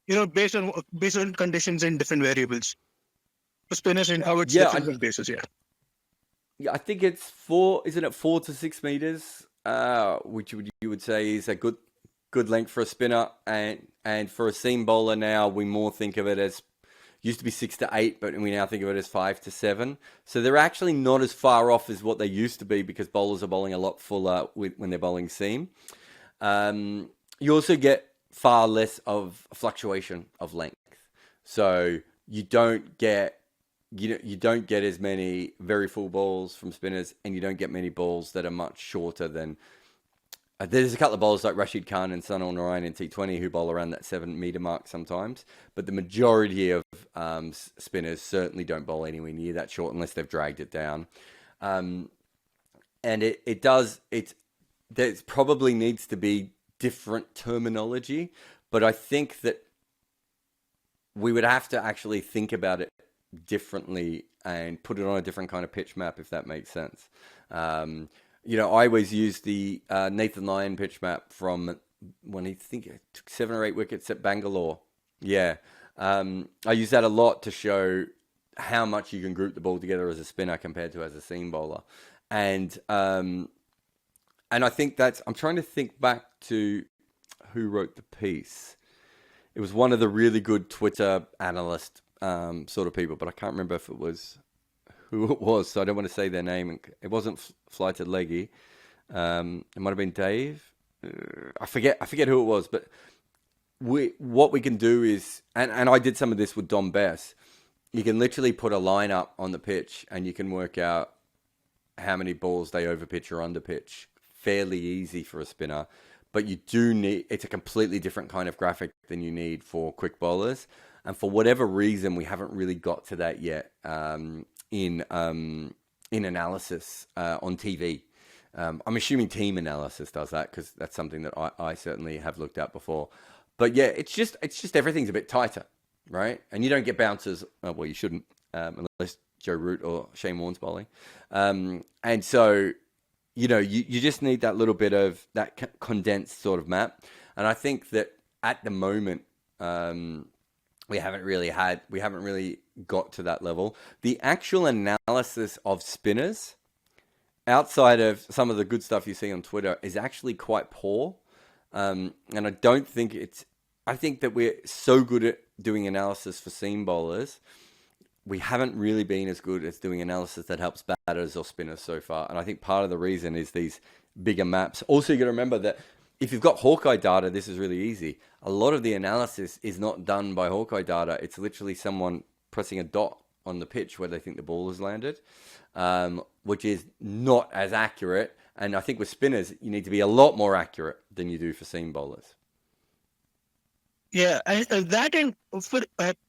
S6: you know, based on conditions and different variables for spinners and how it's different from paces?
S1: Yeah, I think it's 4 to 6 meters, which you would say is a good length for a spinner, and for a seam bowler now we more think of it as, used to be 6 to 8, but we now think of it as 5 to 7. So they're actually not as far off as what they used to be, because bowlers are bowling a lot fuller when they're bowling seam. You also get far less of fluctuation of length. So you don't get as many very full balls from spinners, and you don't get many balls that are much shorter than. There's a couple of bowlers like Rashid Khan and Sunil Narayan in T20 who bowl around that 7 meter mark sometimes, but the majority of spinners certainly don't bowl anywhere near that short unless they've dragged it down. And there probably needs to be different terminology, but I think that we would have to actually think about it differently and put it on a different kind of pitch map, if that makes sense. You know, I always use the Nathan Lyon pitch map from when he took 7 or 8 wickets at Bangalore. Yeah. I use that a lot to show how much you can group the ball together as a spinner compared to as a seam bowler. And I think I'm trying to think back to who wrote the piece. It was one of the really good Twitter analyst sort of people, but I can't remember if it was who it was, so I don't want to say their name. It wasn't Flighted Leggy. It might have been Dave. I forget who it was, but what we can do is, and I did some of this with Dom Bess, you can literally put a line up on the pitch and you can work out how many balls they overpitch or underpitch. Fairly easy for a spinner, but you do need, it's a completely different kind of graphic than you need for quick bowlers. And for whatever reason, we haven't really got to that yet in analysis on TV. I'm assuming team analysis does that because that's something that I certainly have looked at before. But yeah, it's just everything's a bit tighter, right? And you don't get bounces. Well, you shouldn't unless Joe Root or Shane Warne's bowling. And so, you know, you just need that little bit of that condensed sort of map. And I think that at the moment, we haven't really got to that level. The actual analysis of spinners, outside of some of the good stuff you see on Twitter, is actually quite poor. And I don't think I think that we're so good at doing analysis for seam bowlers. We haven't really been as good as doing analysis that helps batters or spinners so far. And I think part of the reason is these bigger maps. Also, you got to remember that if you've got Hawkeye data, this is really easy. A lot of the analysis is not done by Hawkeye data. It's literally someone pressing a dot on the pitch where they think the ball has landed, which is not as accurate. And I think with spinners, you need to be a lot more accurate than you do for seam bowlers.
S6: Yeah, and that and for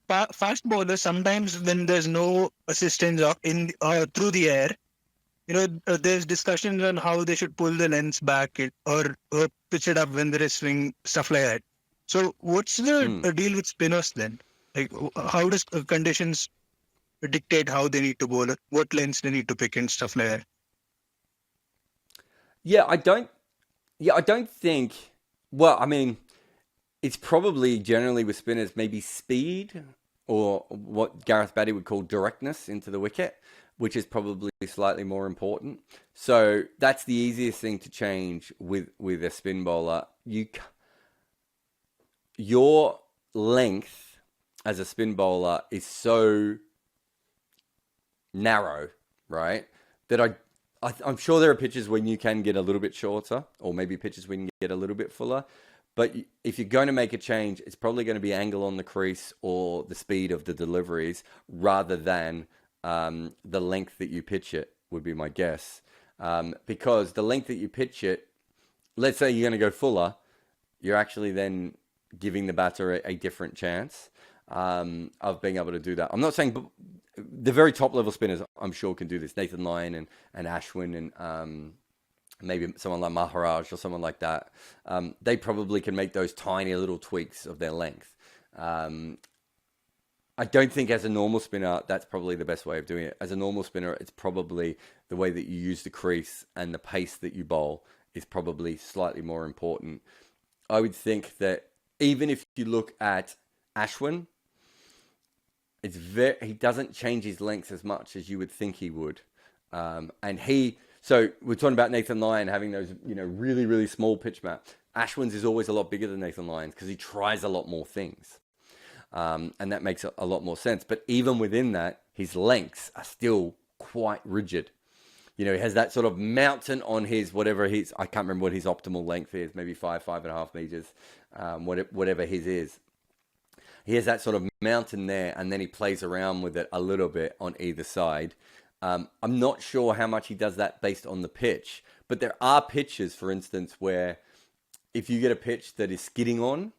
S6: fast bowlers, sometimes when there's no assistance through the air, you know, there's discussions on how they should pull the lens back or pitch it up when there is swing, stuff like that. So what's the deal with spinners then? Like, how does conditions dictate how they need to bowl, what lens they need to pick and stuff like that?
S1: I don't think, well, I mean, it's probably generally with spinners, maybe speed or what Gareth Batty would call directness into the wicket, which is probably slightly more important. So that's the easiest thing to change with a spin bowler. Your length as a spin bowler is so narrow, right? That I'm sure there are pitches when you can get a little bit shorter, or maybe pitches when you get a little bit fuller. But if you're going to make a change, it's probably going to be angle on the crease or the speed of the deliveries rather than the length that you pitch it, would be my guess. Because the length that you pitch it, let's say you're going to go fuller, you're actually then giving the batter a different chance of being able to do that. I'm not saying the very top level spinners, I'm sure, can do this. Nathan Lyon and Ashwin and maybe someone like Maharaj or someone like that. They probably can make those tiny little tweaks of their length. I don't think as a normal spinner, that's probably the best way of doing it. As a normal spinner, it's probably the way that you use the crease and the pace that you bowl is probably slightly more important. I would think that even if you look at Ashwin, he doesn't change his length as much as you would think he would. So we're talking about Nathan Lyon having those, really, really small pitch map. Ashwin's is always a lot bigger than Nathan Lyon's because he tries a lot more things. And that makes a lot more sense. But even within that, his lengths are still quite rigid. He has that sort of mountain on his, I can't remember what his optimal length is, maybe 5.5 meters, whatever his is. He has that sort of mountain there, and then he plays around with it a little bit on either side. I'm not sure how much he does that based on the pitch, but there are pitches, for instance, where if you get a pitch that is skidding on,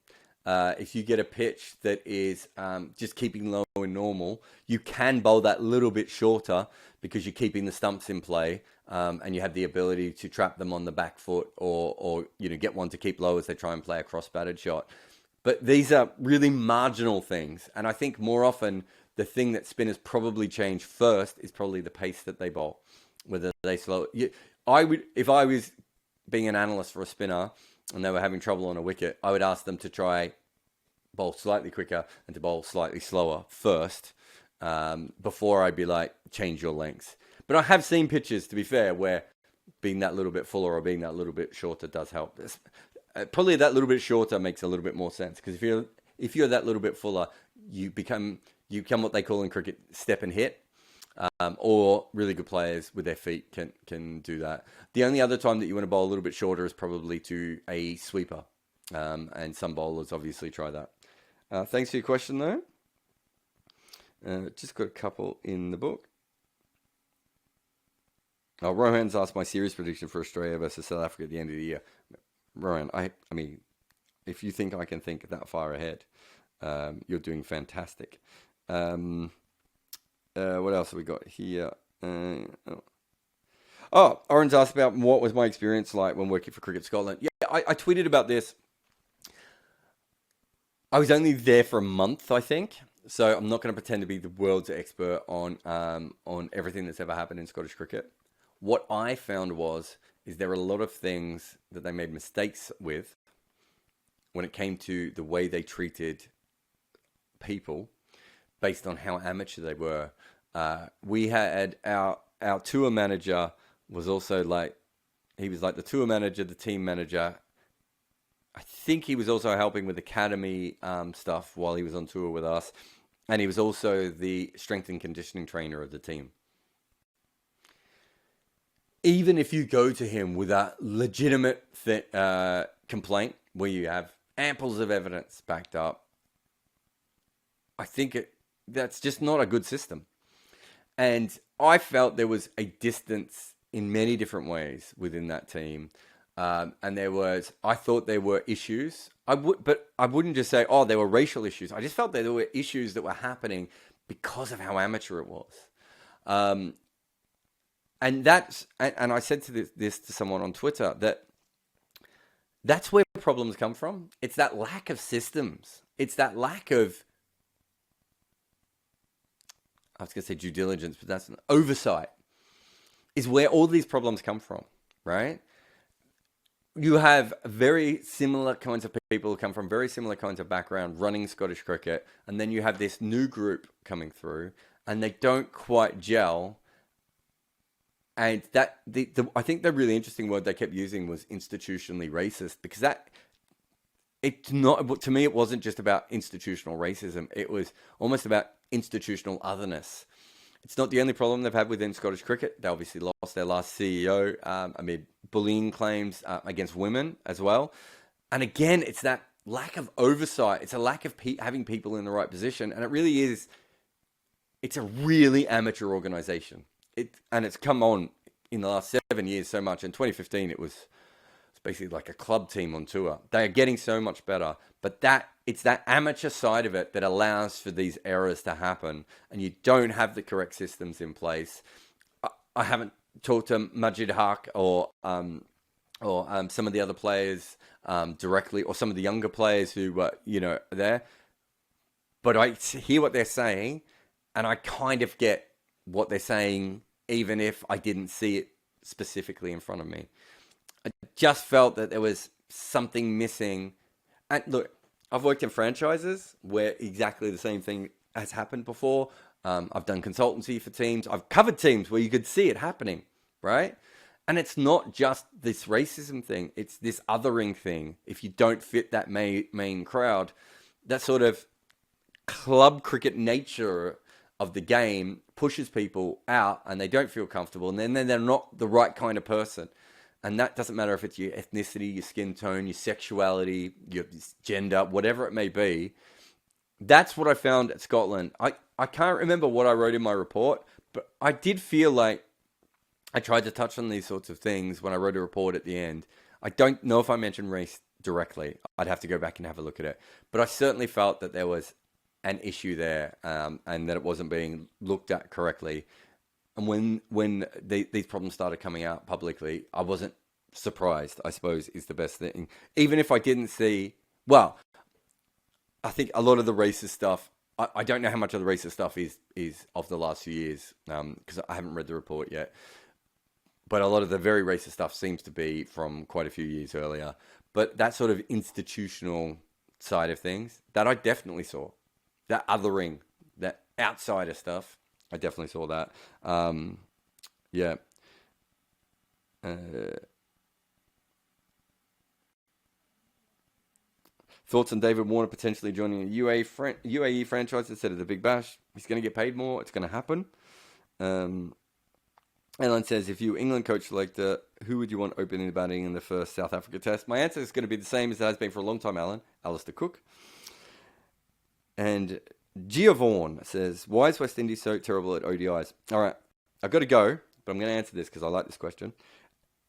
S1: if you get a pitch that is just keeping low and normal, you can bowl that little bit shorter because you're keeping the stumps in play, and you have the ability to trap them on the back foot or get one to keep low as they try and play a cross-batted shot. But these are really marginal things, and I think more often the thing that spinners probably change first is probably the pace that they bowl, whether they slow. If I was being an analyst for a spinner and they were having trouble on a wicket, I would ask them to try bowl slightly quicker and to bowl slightly slower first, before I'd be like, change your lengths. But I have seen pitches, to be fair, where being that little bit fuller or being that little bit shorter does help. Probably that little bit shorter makes a little bit more sense, because if you're that little bit fuller, you become what they call in cricket step and hit, or really good players with their feet can do that. The only other time that you want to bowl a little bit shorter is probably to a sweeper, and some bowlers obviously try that. Thanks for your question, though. Just got a couple in the book. Rohan's asked my series prediction for Australia versus South Africa at the end of the year. Rohan, I mean, if you think I can think that far ahead, you're doing fantastic. What else have we got here? Oh, Oren's asked about what was my experience like when working for Cricket Scotland. Yeah, I tweeted about this. I was only there for a month, I think. So I'm not going to pretend to be the world's expert on everything that's ever happened in Scottish cricket. What I found is there were a lot of things that they made mistakes with when it came to the way they treated people based on how amateur they were. We had our tour manager was also like, he was like the tour manager, the team manager. I think he was also helping with academy stuff while he was on tour with us. And he was also the strength and conditioning trainer of the team. Even if you go to him with a legitimate complaint where you have amples of evidence backed up, I think that's just not a good system. And I felt there was a distance in many different ways within that team. And I thought there were issues. But I wouldn't just say, oh, there were racial issues. I just felt that there were issues that were happening because of how amateur it was. And I said this to someone on Twitter, that's where problems come from. It's that lack of systems. It's that lack of, I was going to say due diligence, but that's an oversight, is where all these problems come from, right? You have very similar kinds of people who come from very similar kinds of background running Scottish cricket, and then you have this new group coming through, and they don't quite gel. And that I think the really interesting word they kept using was institutionally racist, because it's not, to me, it wasn't just about institutional racism. It was almost about institutional otherness. It's not the only problem they've had within Scottish cricket. They obviously lost their last CEO amid bullying claims against women as well. And again, it's that lack of oversight. It's a lack of having people in the right position. And it really is, it's a really amateur organization. And it's come on in the last 7 years so much. In 2015, it's basically like a club team on tour. They are getting so much better. But it's that amateur side of it that allows for these errors to happen. And you don't have the correct systems in place. I haven't talked to Majid Haq or some of the other players directly, or some of the younger players who were, there. But I hear what they're saying, and I kind of get what they're saying, even if I didn't see it specifically in front of me. I just felt that there was something missing. And look, I've worked in franchises where exactly the same thing has happened before. I've done consultancy for teams. I've covered teams where you could see it happening, right? And it's not just this racism thing. It's this othering thing. If you don't fit that main crowd, that sort of club cricket nature of the game pushes people out, and they don't feel comfortable, and then they're not the right kind of person. And that doesn't matter if it's your ethnicity, your skin tone, your sexuality, your gender, whatever it may be. That's what I found at Scotland. I can't remember what I wrote in my report, but I did feel like I tried to touch on these sorts of things when I wrote a report at the end. I don't know if I mentioned race directly. I'd have to go back and have a look at it. But I certainly felt that there was an issue there, and that it wasn't being looked at correctly. And when these problems started coming out publicly, I wasn't surprised, I suppose, is the best thing. Even if I didn't see, well, I think a lot of the racist stuff, I don't know how much of the racist stuff is of the last few years, because I haven't read the report yet. But a lot of the very racist stuff seems to be from quite a few years earlier. But that sort of institutional side of things, that I definitely saw. That othering, that outsider stuff, I definitely saw that. Yeah. Thoughts on David Warner potentially joining a UAE franchise instead of the Big Bash? He's going to get paid more. It's going to happen. Alan says, if you England coach selector, who would you want opening the batting in the first South Africa test? My answer is going to be the same as it has been for a long time, Alan. Alistair Cook. And Giovanni says, why is West Indies so terrible at ODIs? All right, I've got to go, but I'm going to answer this because I like this question.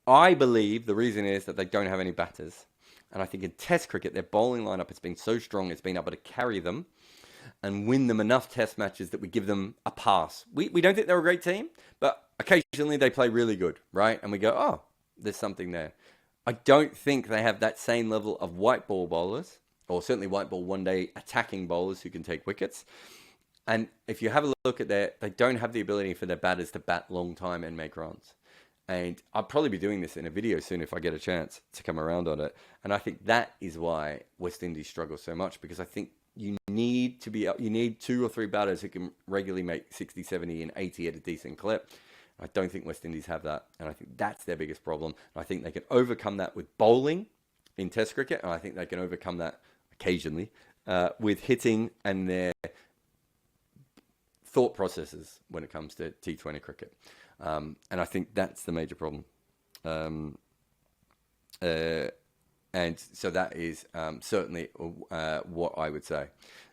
S1: I believe the reason is that they don't have any batters. And I think in Test cricket, their bowling lineup has been so strong, it's been able to carry them. and win them enough test matches that we give them a pass. We don't think they're a great team, but occasionally they play really good, right? And we go, oh, there's something there. I don't think they have that same level of white ball bowlers, or certainly white ball one-day attacking bowlers who can take wickets. And if you have a look at they don't have the ability for their batters to bat long time and make runs. And I'll probably be doing this in a video soon if I get a chance to come around on it. And I think that is why West Indies struggle so much, because I think you need 2 or 3 batters who can regularly make 60, 70 and 80 at a decent clip. I don't think West Indies have that. And I think that's their biggest problem. And I think they can overcome that with bowling in Test cricket. And I think they can overcome that occasionally with hitting and their thought processes when it comes to T20 cricket. And I think that's the major problem. And so that is certainly what I would say.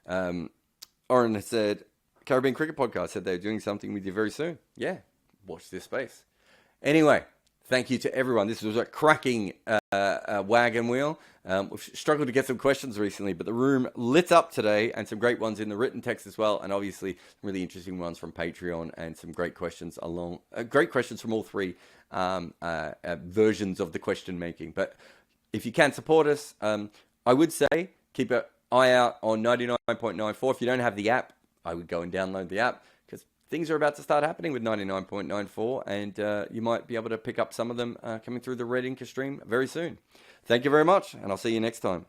S1: Oren has said, Caribbean Cricket Podcast said they're doing something with you very soon. Yeah, watch this space. Anyway, thank you to everyone. This was a cracking wagon wheel. We've struggled to get some questions recently, but the room lit up today, and some great ones in the written text as well, and obviously some really interesting ones from Patreon, and some great questions from all 3 versions of the question making. But if you can support us, I would say keep an eye out on 99.94. If you don't have the app, I would go and download the app, because things are about to start happening with 99.94, and you might be able to pick up some of them coming through the Red Inca stream very soon. Thank you very much, and I'll see you next time.